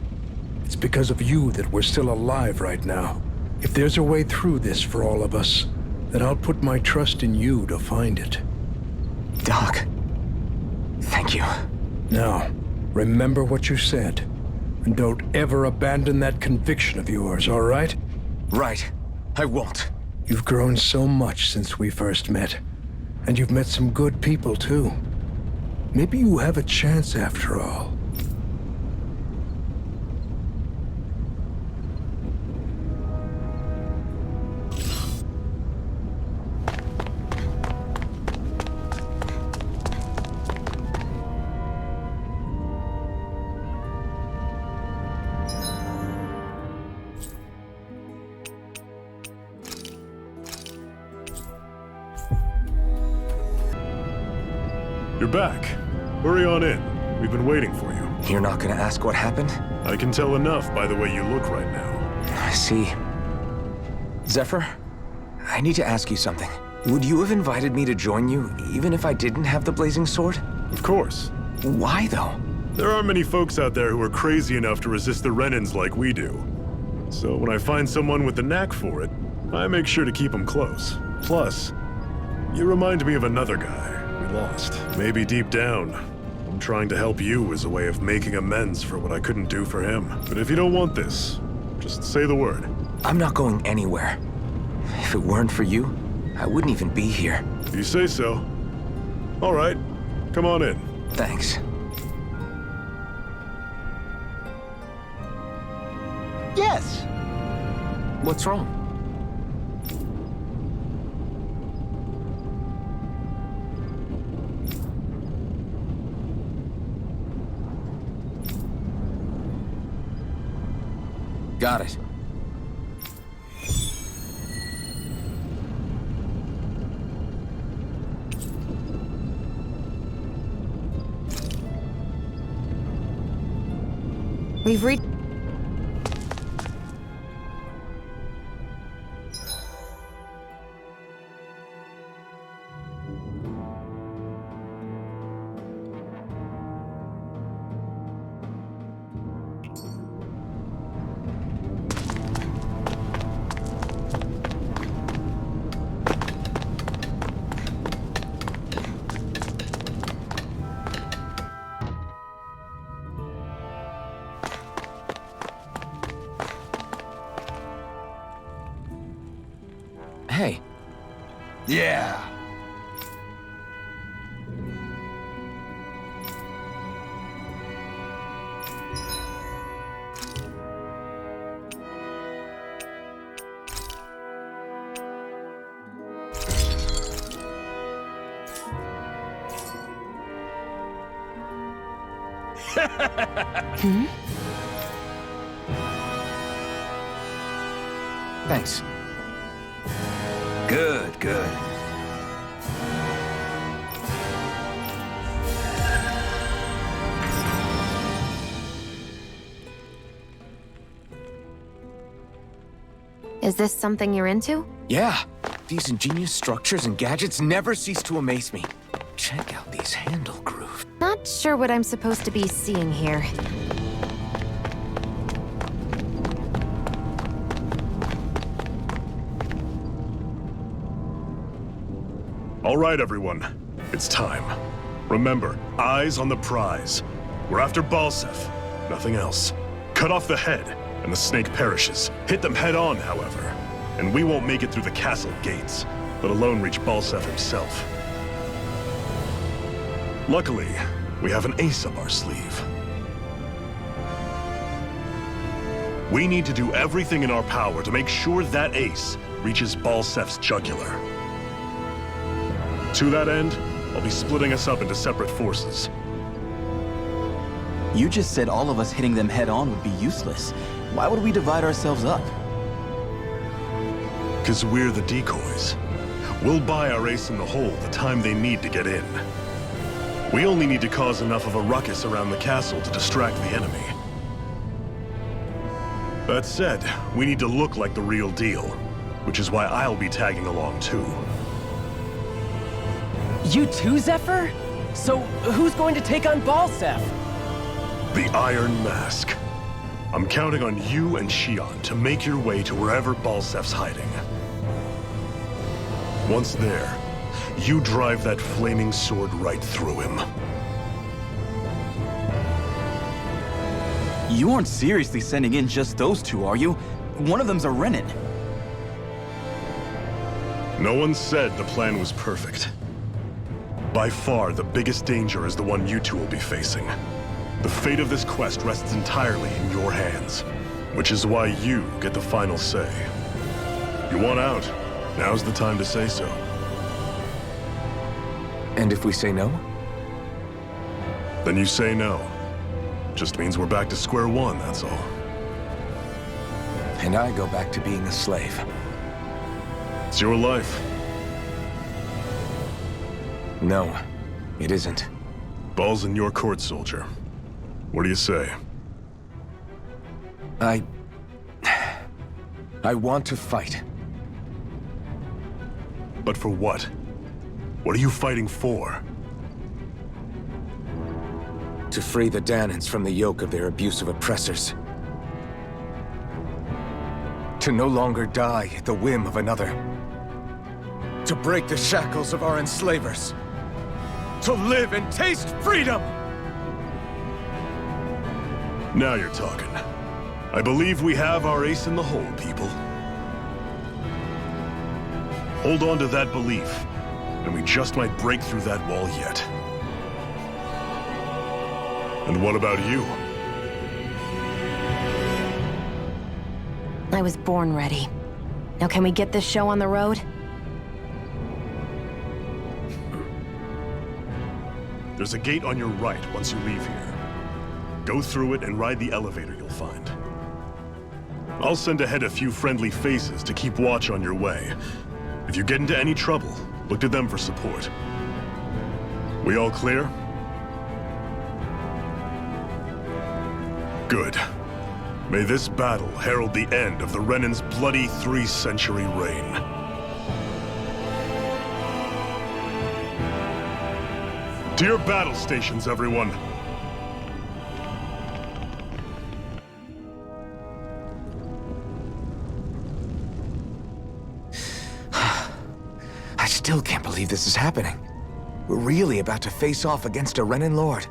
Speaker 6: It's because of you that we're still alive right now. If there's a way through this for all of us, then I'll put my trust in you to find it.
Speaker 5: Doc, thank you.
Speaker 6: Now, remember what you said. And don't ever abandon that conviction of yours, all right?
Speaker 5: Right. I won't.
Speaker 6: You've grown so much since we first met. And you've met some good people, too. Maybe you have a chance after all.
Speaker 2: You're back. Hurry on in. We've been waiting for you.
Speaker 13: You're not gonna ask what happened?
Speaker 2: I can tell enough by the way you look right now.
Speaker 13: I see. Zephyr, I need to ask you something. Would you have invited me to join you, even if I didn't have the blazing sword?
Speaker 2: Of course.
Speaker 13: Why, though?
Speaker 2: There aren't many folks out there who are crazy enough to resist the Renans like we do. So when I find someone with the knack for it, I make sure to keep them close. Plus, you remind me of another guy we lost. Maybe deep down, I'm trying to help you as a way of making amends for what I couldn't do for him. But if you don't want this, just say the word.
Speaker 13: I'm not going anywhere. If it weren't for you, I wouldn't even be here.
Speaker 2: You say so. All right, come on in.
Speaker 13: Thanks.
Speaker 12: Yes!
Speaker 13: What's wrong? Got it.
Speaker 10: We've reached...
Speaker 13: Hey.
Speaker 5: Yeah.
Speaker 10: Hmm?
Speaker 13: Thanks.
Speaker 5: Good, good.
Speaker 10: Is this something you're into?
Speaker 13: Yeah. These ingenious structures and gadgets never cease to amaze me. Check out these handle grooves.
Speaker 10: Not sure what I'm supposed to be seeing here.
Speaker 2: All right, everyone. It's time. Remember, eyes on the prize. We're after Balseph, nothing else. Cut off the head, and the snake perishes. Hit them head on, however, and we won't make it through the castle gates, let alone reach Balseph himself. Luckily, we have an ace up our sleeve. We need to do everything in our power to make sure that ace reaches Balseph's jugular. To that end, I'll be splitting us up into separate forces.
Speaker 15: You just said all of us hitting them head-on would be useless. Why would we divide ourselves up?
Speaker 2: 'Cause we're the decoys. We'll buy our ace in the hole the time they need to get in. We only need to cause enough of a ruckus around the castle to distract the enemy. That said, we need to look like the real deal, which is why I'll be tagging along too.
Speaker 12: You too, Zephyr? So, who's going to take on Balseph?
Speaker 2: The Iron Mask. I'm counting on you and Xion to make your way to wherever Balseph's hiding. Once there, you drive that flaming sword right through him.
Speaker 15: You aren't seriously sending in just those two, are you? One of them's a Renan.
Speaker 2: No one said the plan was perfect. By far, the biggest danger is the one you two will be facing. The fate of this quest rests entirely in your hands, which is why you get the final say. You want out, now's the time to say so.
Speaker 13: And if we say no?
Speaker 2: Then you say no. Just means we're back to square one, that's all.
Speaker 13: And I go back to being a slave.
Speaker 2: It's your life.
Speaker 13: No, it isn't.
Speaker 2: Ball's in your court, soldier. What do you say?
Speaker 13: I want to fight.
Speaker 2: But for what? What are you fighting for?
Speaker 13: To free the Dahnans from the yoke of their abusive oppressors. To no longer die at the whim of another. To break the shackles of our enslavers. To live and taste freedom!
Speaker 2: Now you're talking. I believe we have our ace in the hole, people. Hold on to that belief, and we just might break through that wall yet. And what about you?
Speaker 10: I was born ready. Now can we get this show on the road?
Speaker 2: There's a gate on your right once you leave here. Go through it and ride the elevator you'll find. I'll send ahead a few friendly faces to keep watch on your way. If you get into any trouble, look to them for support. We all clear? Good. May this battle herald the end of the Renan's bloody 3-century reign. To your battle stations, everyone!
Speaker 13: I still can't believe this is happening. We're really about to face off against a Renan Lord.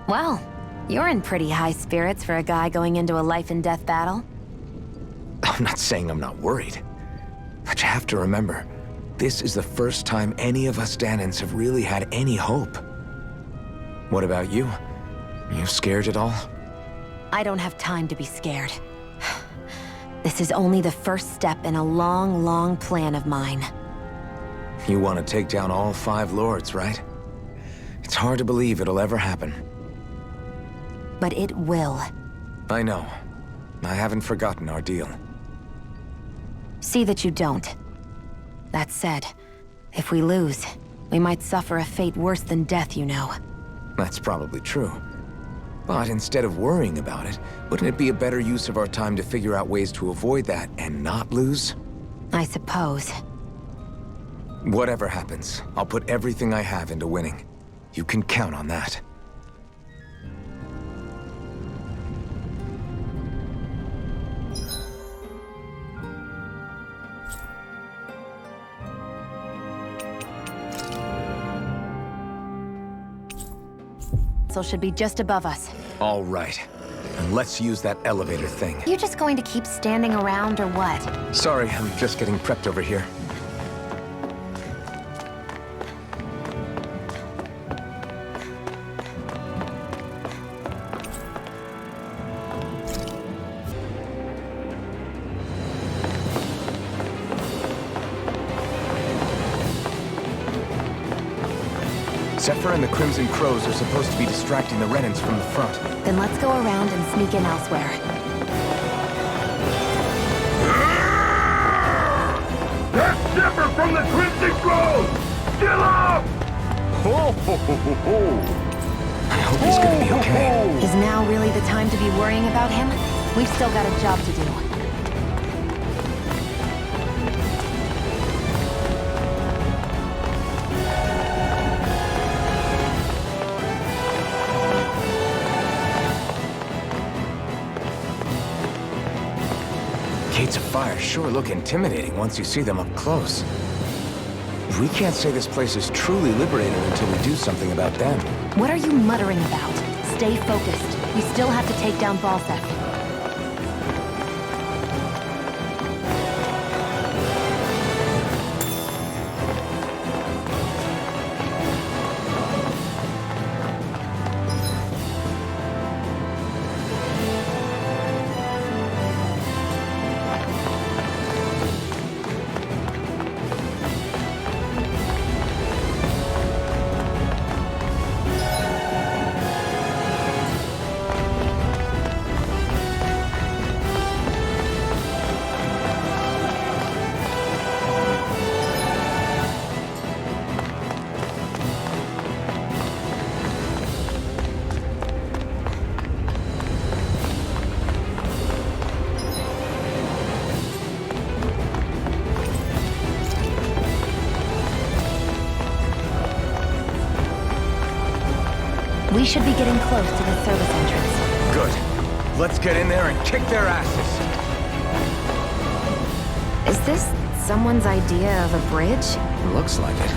Speaker 10: Well, you're in pretty high spirits for a guy going into a life-and-death battle.
Speaker 13: I'm not saying I'm not worried. But you have to remember, this is the first time any of us Dahnans have really had any hope. What about you? Are you scared at all?
Speaker 10: I don't have time to be scared. This is only the first step in a long, long plan of mine.
Speaker 13: You want to take down all 5 lords, right? It's hard to believe it'll ever happen.
Speaker 10: But it will.
Speaker 13: I know. I haven't forgotten our deal.
Speaker 10: See that you don't. That said, if we lose, we might suffer a fate worse than death, you know.
Speaker 13: That's probably true. But instead of worrying about it, wouldn't it be a better use of our time to figure out ways to avoid that and not lose?
Speaker 10: I suppose.
Speaker 13: Whatever happens, I'll put everything I have into winning. You can count on that.
Speaker 10: Should be just above us.
Speaker 13: All right. And let's use that elevator thing.
Speaker 10: You just going to keep standing around or what?
Speaker 13: Sorry, I'm just getting prepped over here. Zephyr and the Crimson Crows are supposed to be distracting the Renans from the front.
Speaker 10: Then let's go around and sneak in elsewhere.
Speaker 3: That's Zephyr from the Crimson Crows! Still up!
Speaker 13: Ho, ho, ho, ho, ho. I hope he's gonna be okay.
Speaker 10: Is now really the time to be worrying about him? We've still got a job to do.
Speaker 13: Gates of fire sure look intimidating once you see them up close. We can't say this place is truly liberated until we do something about them.
Speaker 10: What are you muttering about? Stay focused. We still have to take down Balsec. We should be getting close to the service entrance.
Speaker 13: Good. Let's get in there and kick their asses.
Speaker 10: Is this someone's idea of a bridge?
Speaker 13: Looks like it.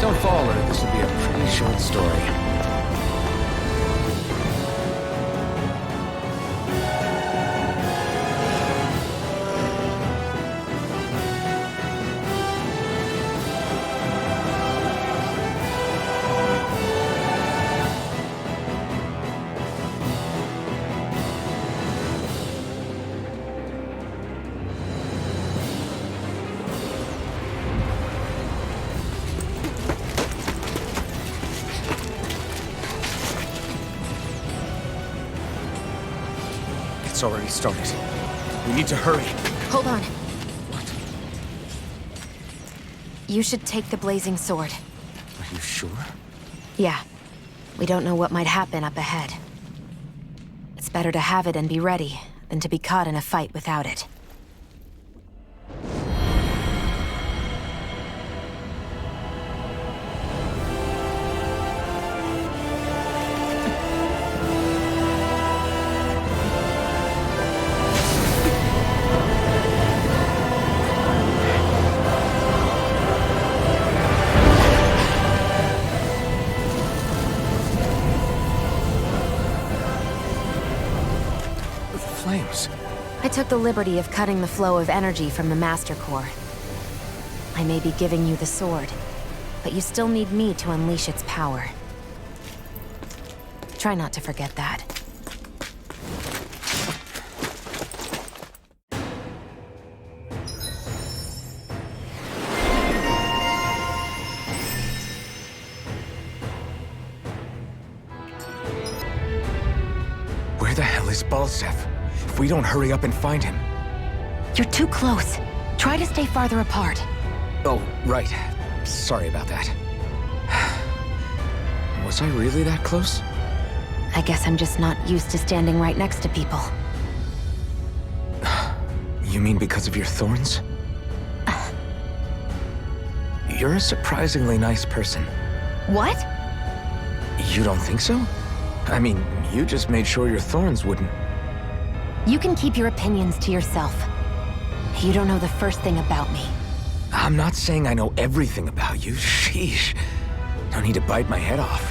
Speaker 13: Don't fall or this will be a pretty short story. It's already started. We need to hurry.
Speaker 10: Hold on. You should take the blazing sword.
Speaker 13: Are you sure?
Speaker 10: Yeah. We don't know what might happen up ahead. It's better to have it and be ready than to be caught in a fight without it. I took the liberty of cutting the flow of energy from the Master Core. I may be giving you the sword, but you still need me to unleash its power. Try not to forget that.
Speaker 13: Where the hell is Balseph? If we don't hurry up and find him...
Speaker 10: You're too close. Try to stay farther apart.
Speaker 13: Oh, right. Sorry about that. Was I really that close?
Speaker 10: I guess I'm just not used to standing right next to people.
Speaker 13: You mean because of your thorns? You're a surprisingly nice person.
Speaker 10: What?
Speaker 13: You don't think so? I mean, you just made sure your thorns wouldn't...
Speaker 10: You can keep your opinions to yourself. You don't know the first thing about me.
Speaker 13: I'm not saying I know everything about you. Sheesh. No need to bite my head off.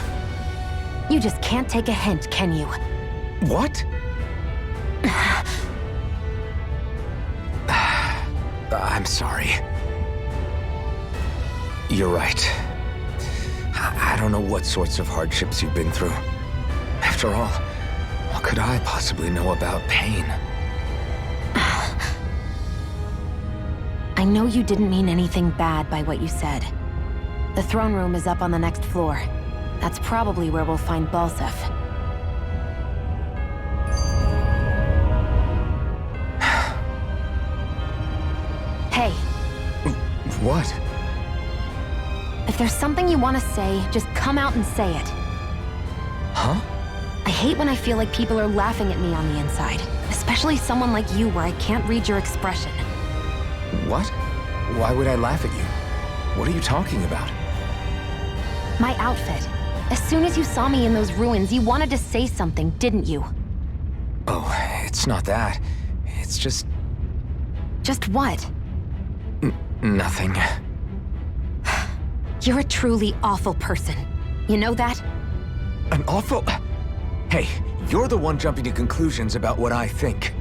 Speaker 10: You just can't take a hint, can you?
Speaker 13: What? I'm sorry. You're right. I don't know what sorts of hardships you've been through. After all, what could I possibly know about pain?
Speaker 10: I know you didn't mean anything bad by what you said. The throne room is up on the next floor. That's probably where we'll find Balseph. Hey.
Speaker 13: What?
Speaker 10: If there's something you want to say, just come out and say it.
Speaker 13: Huh?
Speaker 10: I hate when I feel like people are laughing at me on the inside. Especially someone like you where I can't read your expression.
Speaker 13: What? Why would I laugh at you? What are you talking about?
Speaker 10: My outfit. As soon as you saw me in those ruins, you wanted to say something, didn't you?
Speaker 13: Oh, it's not that. It's just...
Speaker 10: Just what?
Speaker 13: Nothing.
Speaker 10: You're a truly awful person. You know that?
Speaker 13: An awful... Hey, you're the one jumping to conclusions about what I think.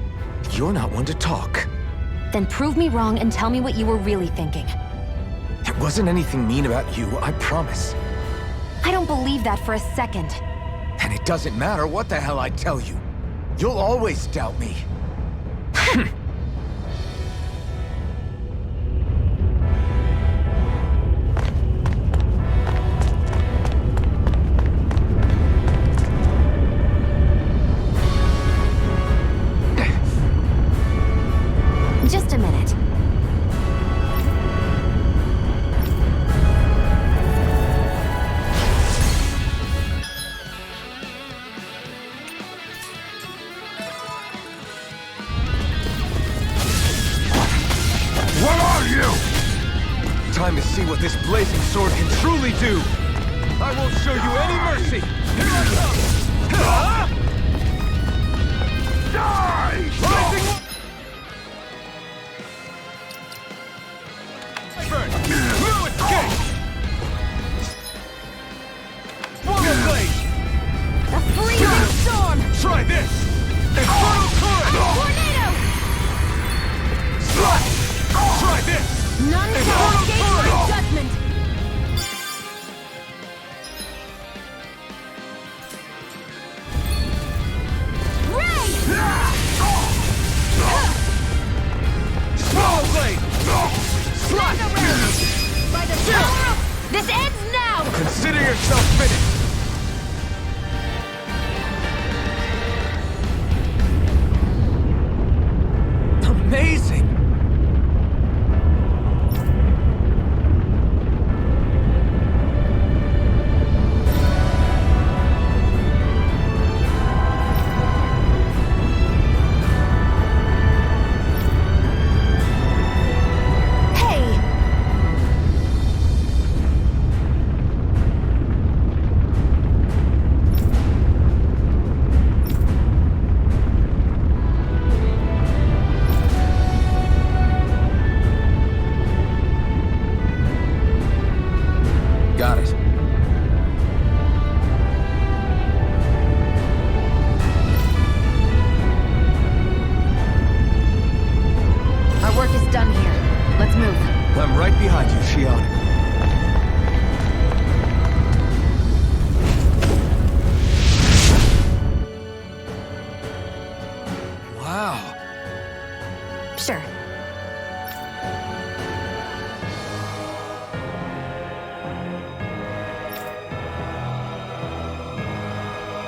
Speaker 13: You're not one to talk.
Speaker 10: Then prove me wrong and tell me what you were really thinking.
Speaker 13: It wasn't anything mean about you, I promise.
Speaker 10: I don't believe that for a second.
Speaker 13: And it doesn't matter what the hell I tell you. You'll always doubt me.
Speaker 10: Just a minute.
Speaker 13: What are you? Time to see what this blazing sword can truly do.
Speaker 5: I won't show you any mercy! Here I come! Die! Rising! No escape! Swallow blade!
Speaker 16: The freezing storm!
Speaker 5: Try this! Infernal current!
Speaker 16: Tornado!
Speaker 5: Slash! Try this!
Speaker 16: None shall escape my judgment! Ray!
Speaker 5: Swallow blade! Slash!
Speaker 16: By the power of... This ends now!
Speaker 5: Consider yourself finished! Amazing! Got it.
Speaker 16: Our work is done here. Let's move.
Speaker 5: I'm right behind you, Shion. Wow.
Speaker 16: Sure.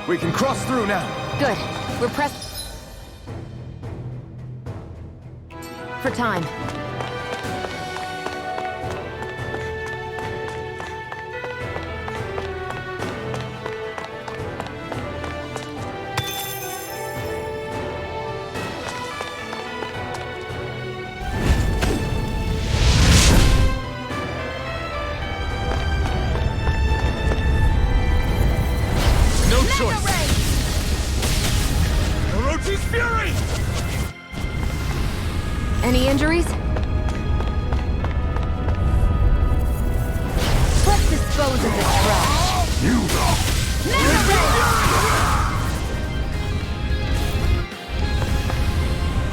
Speaker 5: We can cross through now.
Speaker 16: Good. We're pressed for time.
Speaker 5: No choice. Orochi's fury!
Speaker 16: Any injuries? Let's dispose of this trash.
Speaker 2: You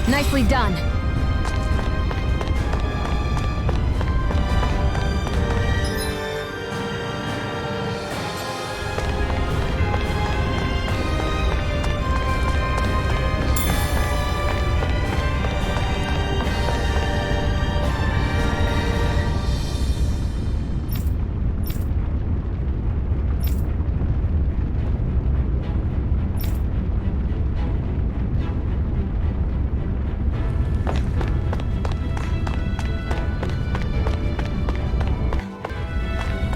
Speaker 16: Nicely done.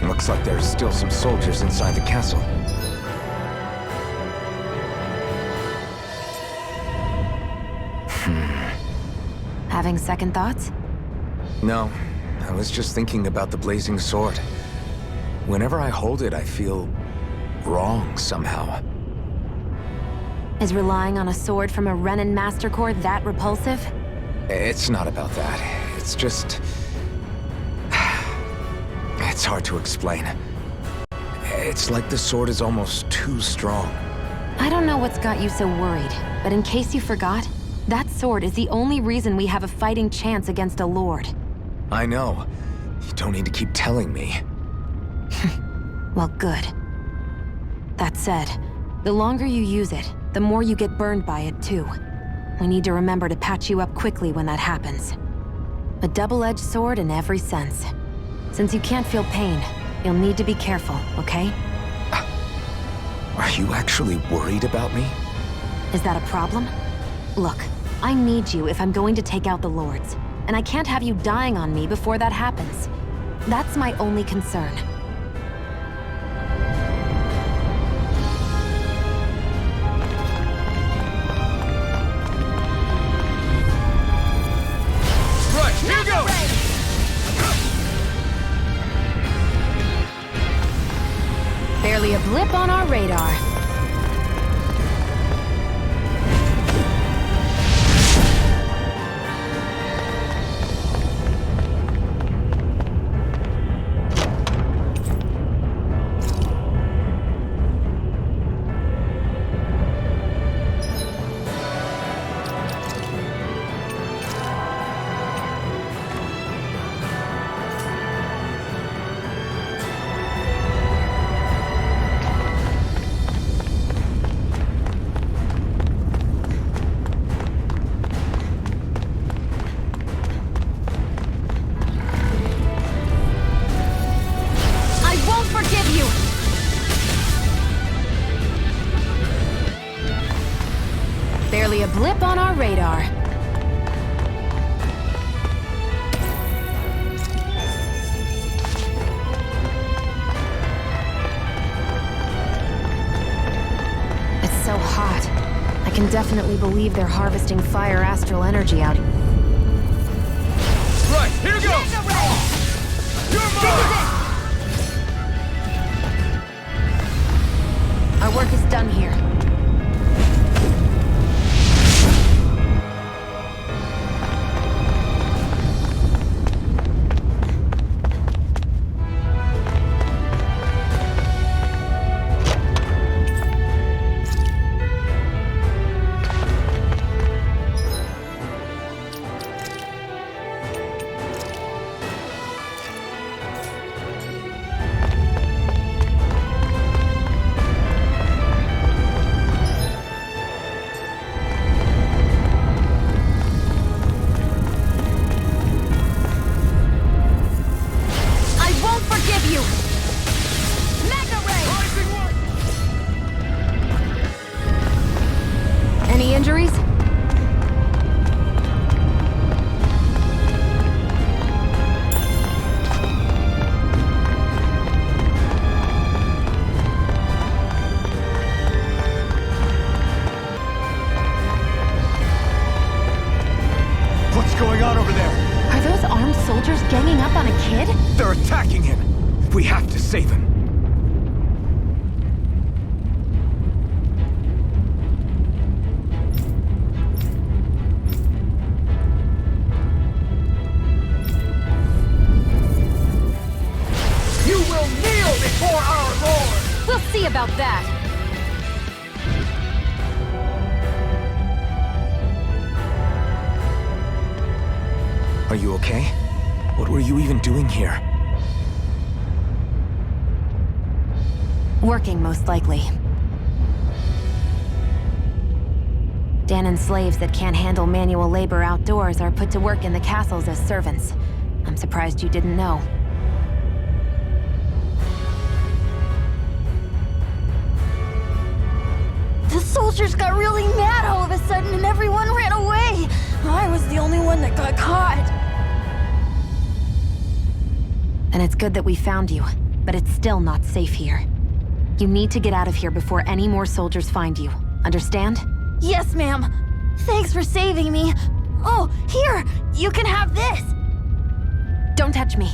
Speaker 13: Looks like there's still some soldiers inside the castle.
Speaker 10: Having second thoughts?
Speaker 13: No, I was just thinking about the blazing sword. Whenever I hold it, I feel wrong somehow.
Speaker 10: Is relying on a sword from a Renan Master Core that repulsive?
Speaker 13: It's not about that. It's just... It's hard to explain. It's like the sword is almost too strong.
Speaker 10: I don't know what's got you so worried, but in case you forgot, that sword is the only reason we have a fighting chance against a lord.
Speaker 13: I know. You don't need to keep telling me.
Speaker 10: Well, good. That said, the longer you use it, the more you get burned by it, too. We need to remember to patch you up quickly when that happens. A double-edged sword in every sense. Since you can't feel pain, you'll need to be careful, okay?
Speaker 13: Are you actually worried about me?
Speaker 10: Is that a problem? Look, I need you if I'm going to take out the lords, and I can't have you dying on me before that happens. That's my only concern.
Speaker 5: Right, here goes!
Speaker 10: blip on our radar. Barely a blip on our radar. It's so hot. I can definitely believe they're harvesting fire astral energy out.
Speaker 5: Right, here goes! You're mine!
Speaker 10: Our work is done here. Any injuries?
Speaker 5: What's going on over there?
Speaker 10: Are those armed soldiers ganging up on a kid?
Speaker 5: They're attacking him! We have to save him!
Speaker 1: You will kneel before our Lord!
Speaker 10: We'll see about that!
Speaker 13: Are you okay? What were you even doing here?
Speaker 10: Working, most likely. Dahnan's slaves that can't handle manual labor outdoors are put to work in the castles as servants. I'm surprised you didn't know.
Speaker 16: The soldiers got really mad all of a sudden and everyone ran away. I was the only one that got caught.
Speaker 10: And it's good that we found you, but it's still not safe here. You need to get out of here before any more soldiers find you. Understand?
Speaker 16: Yes, ma'am. Thanks for saving me. Oh, here! You can have this!
Speaker 10: Don't touch me.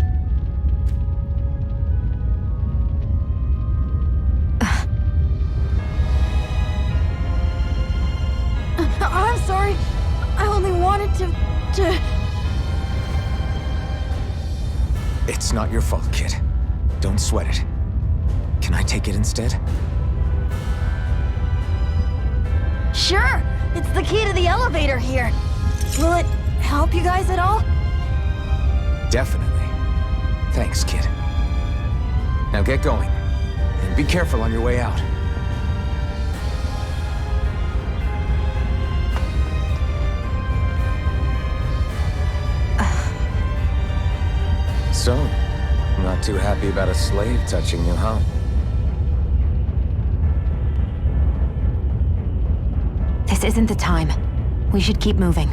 Speaker 16: I'm sorry. I only wanted to...
Speaker 13: It's not your fault, kid. Don't sweat it. Can I take it instead?
Speaker 16: Sure! It's the key to the elevator here. Will it help you guys at all?
Speaker 13: Definitely. Thanks, kid. Now get going. And be careful on your way out. So, not too happy about a slave touching you, huh?
Speaker 10: This isn't the time. We should keep moving.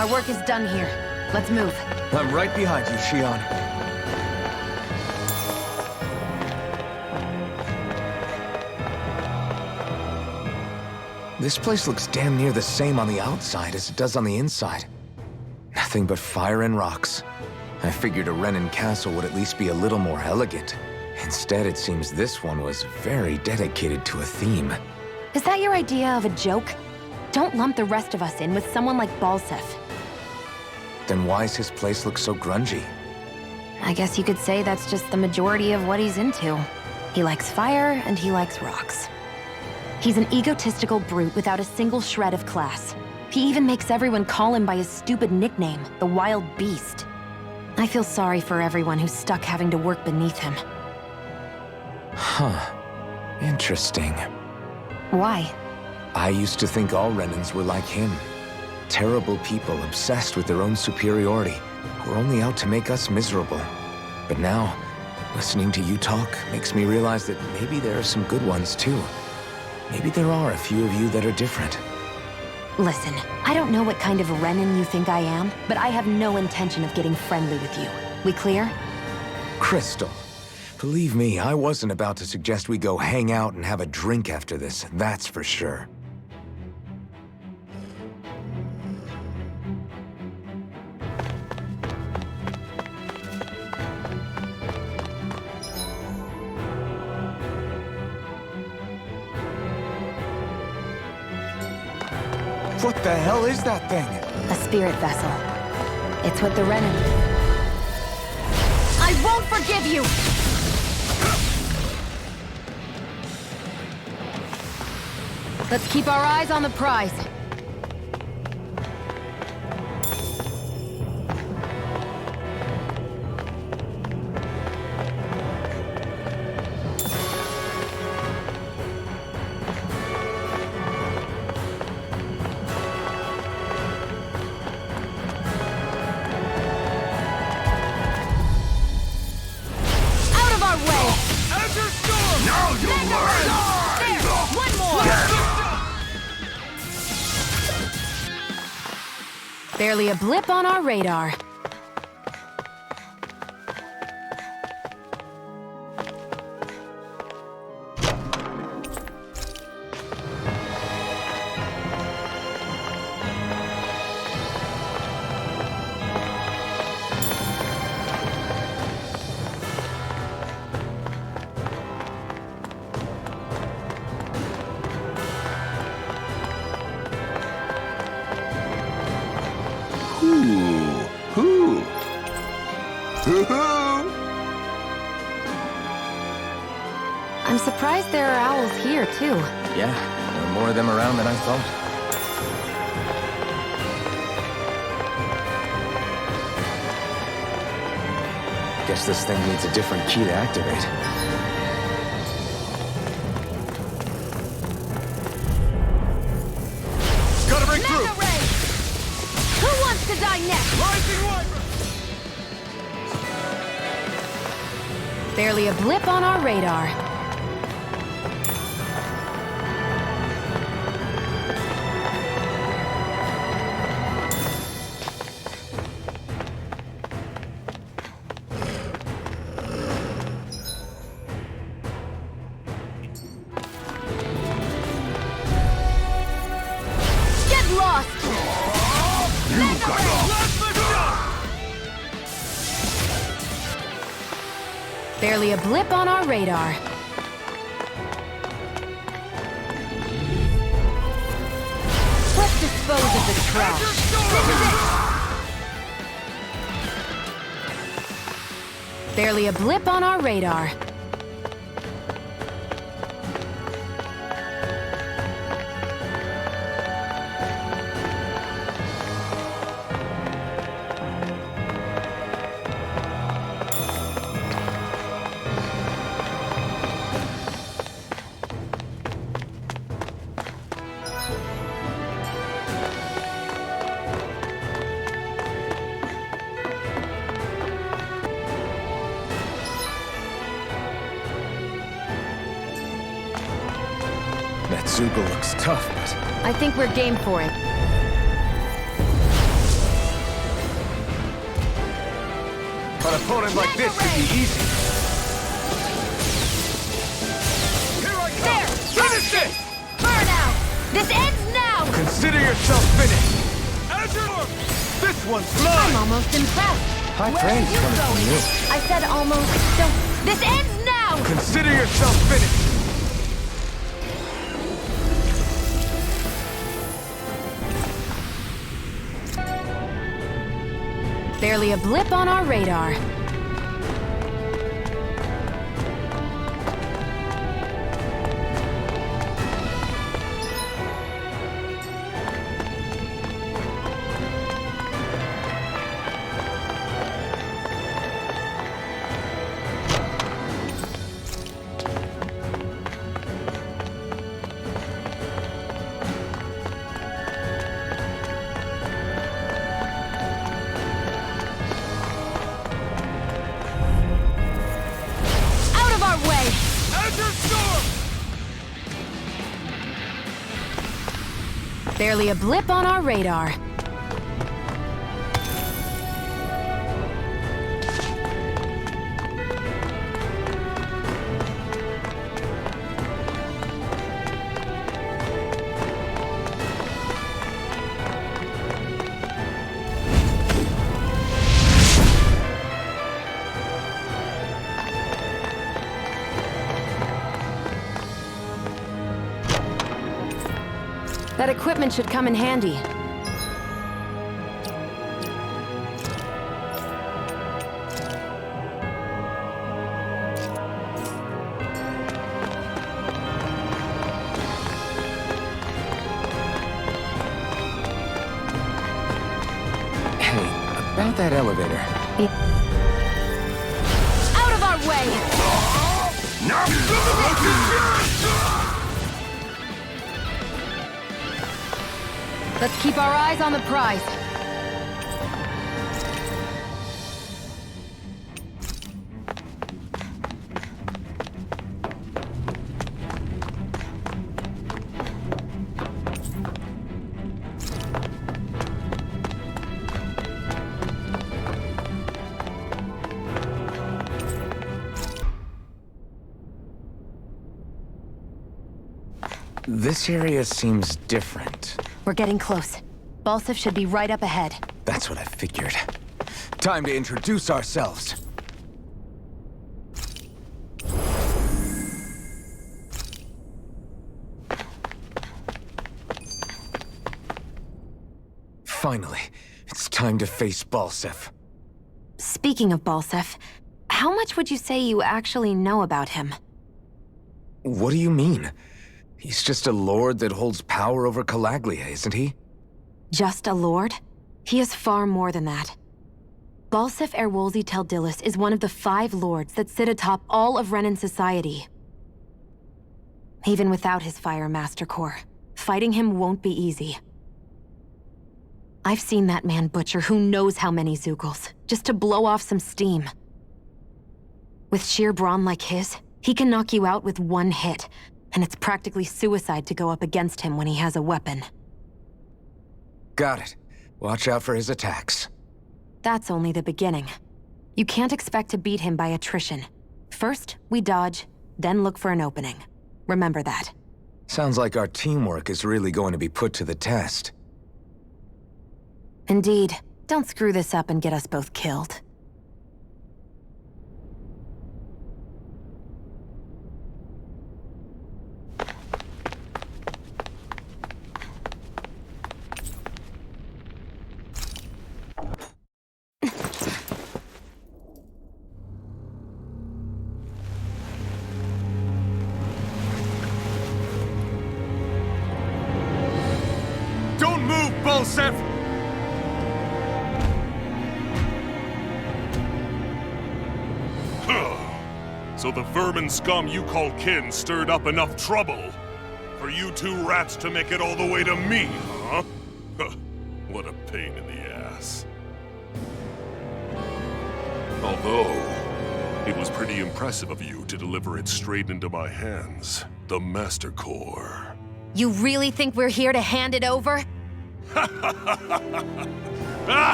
Speaker 10: Our work is done here. Let's move.
Speaker 13: I'm right behind you, Shion. This place looks damn near the same on the outside as it does on the inside. Nothing but fire and rocks. I figured a Renan castle would at least be a little more elegant. Instead, it seems this one was very dedicated to a theme.
Speaker 10: Is that your idea of a joke? Don't lump the rest of us in with someone like Balseph.
Speaker 13: Then why's his place look so grungy?
Speaker 10: I guess you could say that's just the majority of what he's into. He likes fire and he likes rocks. He's an egotistical brute without a single shred of class. He even makes everyone call him by his stupid nickname, the Wild Beast. I feel sorry for everyone who's stuck having to work beneath him.
Speaker 13: Huh. Interesting.
Speaker 10: Why?
Speaker 13: I used to think all Renans were like him. Terrible people obsessed with their own superiority, who are only out to make us miserable. But now, listening to you talk makes me realize that maybe there are some good ones too. Maybe there are a few of you that are different.
Speaker 10: Listen, I don't know what kind of Renan you think I am, but I have no intention of getting friendly with you. We clear?
Speaker 13: Crystal, believe me, I wasn't about to suggest we go hang out and have a drink after this, that's for sure. What the hell is that thing?
Speaker 10: A spirit vessel. It's what the Renan... I won't forgive you! Let's keep our eyes on the prize. Barely a blip on our radar. I'm surprised there are owls here, too.
Speaker 13: Yeah, there are more of them around than I thought. Guess this thing needs a different key to activate.
Speaker 5: Gotta break through!
Speaker 10: Who wants to die next?
Speaker 5: Rising Wyvern!
Speaker 10: Barely a blip on our radar. Get lost! Barely a blip on our radar. Let's dispose of this trash. This is it! Barely a blip on our radar.
Speaker 13: That ZEUGLE looks tough, but...
Speaker 10: I think we're game for it.
Speaker 13: An opponent like this should be easy.
Speaker 16: Here I come! There! Finish it! Burn out! This ends now!
Speaker 13: Consider yourself finished!
Speaker 8: This one's mine!
Speaker 16: I'm almost impressed.
Speaker 13: High
Speaker 16: Where
Speaker 13: praise
Speaker 16: are you
Speaker 13: coming from
Speaker 16: going?
Speaker 13: you.
Speaker 16: I said almost. Don't. This ends now!
Speaker 13: Consider yourself finished!
Speaker 10: Barely a blip on our radar. Barely a blip on our radar. That equipment should come in handy.
Speaker 13: Hey, about that elevator.
Speaker 16: Out of our way!
Speaker 10: Let's keep our eyes on the prize.
Speaker 13: This area seems different.
Speaker 10: We're getting close. Balsif should be right up ahead.
Speaker 13: That's what I figured. Time to introduce ourselves. Finally, it's time to face Balsif.
Speaker 10: Speaking of Balsif, how much would you say you actually know about him?
Speaker 13: What do you mean? He's just a lord that holds power over Calaglia, isn't he?
Speaker 10: Just a lord? He is far more than that. Balsif Erwolzi Teldillis is one of the 5 lords that sit atop all of Renan society. Even without his Fire Master Corps, fighting him won't be easy. I've seen that man butcher who knows how many Zeugles, just to blow off some steam. With sheer brawn like his, he can knock you out with one hit, and it's practically suicide to go up against him when he has a weapon.
Speaker 13: Got it. Watch out for his attacks.
Speaker 10: That's only the beginning. You can't expect to beat him by attrition. First, we dodge, then look for an opening. Remember that.
Speaker 13: Sounds like our teamwork is really going to be put to the test.
Speaker 10: Indeed. Don't screw this up and get us both killed.
Speaker 11: Don't move, Balsif!
Speaker 2: So the vermin scum you call kin stirred up enough trouble for you 2 rats to make it all the way to me, huh? What a pain in the ass. Although, it was pretty impressive of you to deliver it straight into my hands, the Master Core.
Speaker 10: You really think we're here to hand it over?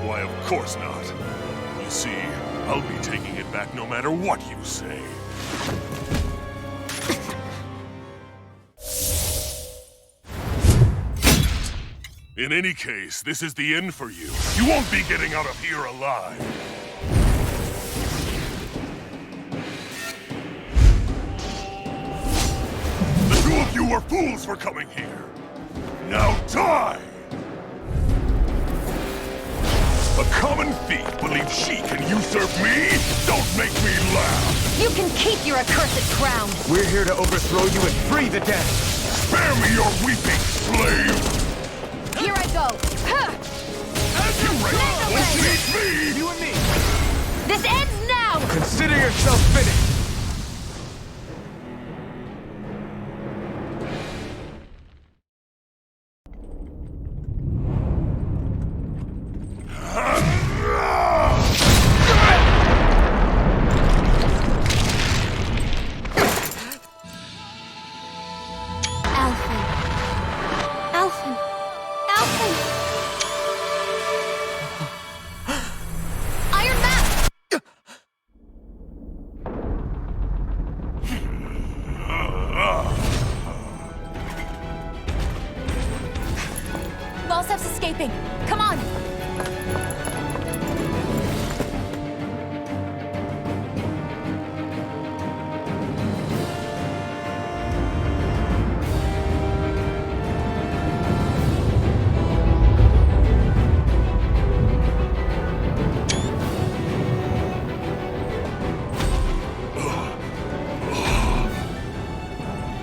Speaker 2: Why, of course not. You see, I'll be taking it back no matter what you say. In any case, this is the end for you. You won't be getting out of here alive. The two of you were fools for coming here. Now die! A common thief believes she can usurp me? Don't make me laugh!
Speaker 10: You can keep your accursed crown!
Speaker 5: We're here to overthrow you and free the dead!
Speaker 2: Spare me your weeping, slave!
Speaker 10: Here I go! Huh.
Speaker 2: As you ready, won't meet me!
Speaker 5: You and me!
Speaker 10: This ends now!
Speaker 5: Consider yourself finished!
Speaker 10: Escaping! Come on!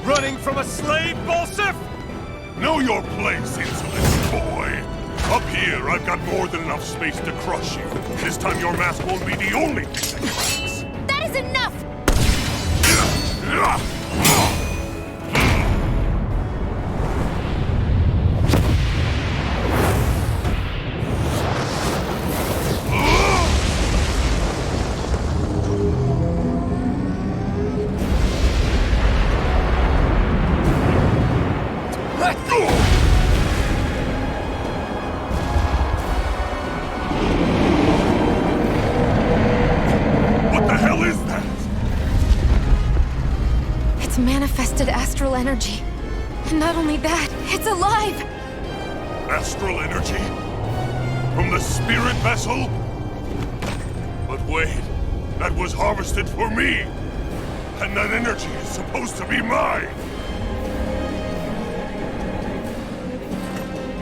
Speaker 5: Running from a slave, Bolsif?
Speaker 2: Know your place, insolent boy! Up here, I've got more than enough space to crush you. This time your mask won't be the only thing that cracks.
Speaker 10: That is enough! Manifested astral energy. And not only that, it's alive!
Speaker 2: Astral energy? From the spirit vessel? But wait, that was harvested for me! And that energy is supposed to be mine!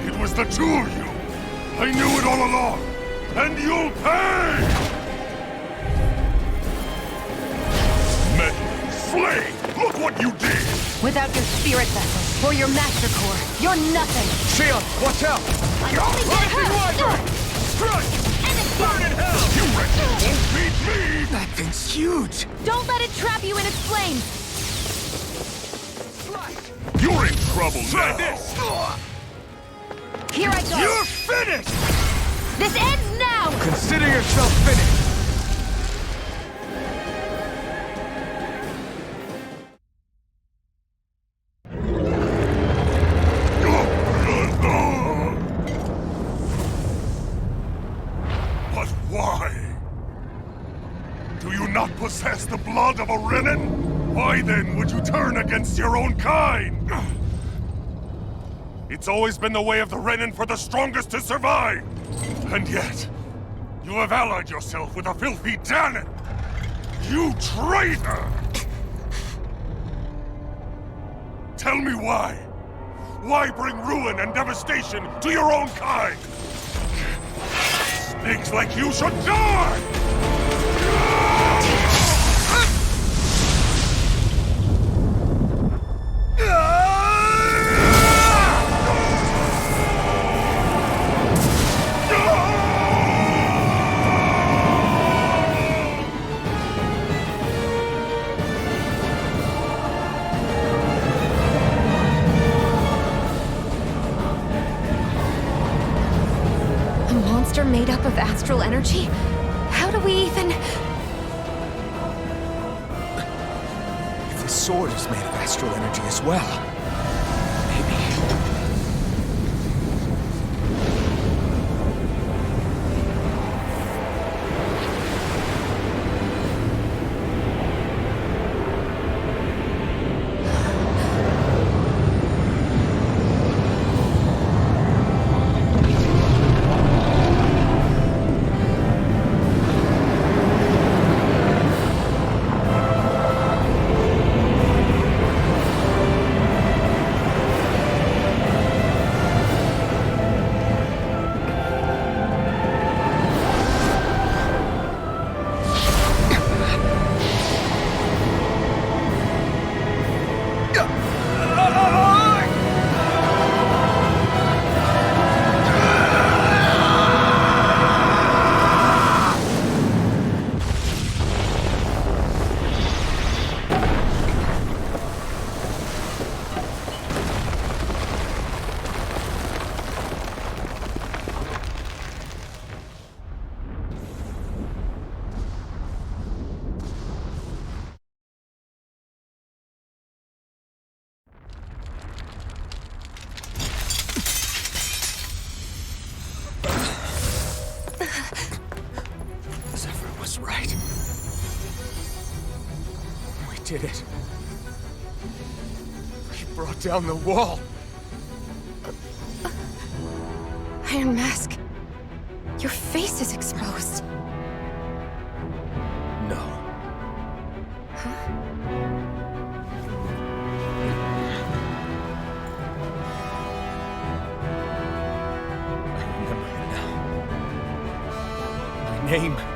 Speaker 2: It was the two of you! I knew it all along! And you'll pay! Meddling slave! Look what you did!
Speaker 10: Without your spirit vessel, or your master core, you're nothing!
Speaker 5: Shion, watch out!
Speaker 10: You're only getting
Speaker 5: Strike!
Speaker 10: And it's
Speaker 5: burn in hell!
Speaker 2: You wretches won't beat me!
Speaker 5: That thing's huge!
Speaker 10: Don't let it trap you in its flames!
Speaker 2: You're in trouble
Speaker 5: Try
Speaker 2: now!
Speaker 5: this!
Speaker 10: Here I go!
Speaker 5: You're finished!
Speaker 10: This ends now!
Speaker 5: Consider yourself finished!
Speaker 2: Possess the blood of a Renan? Why then would you turn against your own kind? It's always been the way of the Renan for the strongest to survive! And yet, you have allied yourself with a filthy Danon! You traitor! Tell me why? Why bring ruin and devastation to your own kind? Snakes like you should die!
Speaker 10: Made up of astral energy? How do we even...
Speaker 5: If the sword is made of astral energy as well, maybe... was right. We did it. We brought down the wall.
Speaker 10: Iron Mask. Your face is exposed.
Speaker 5: No. I remember it now. My name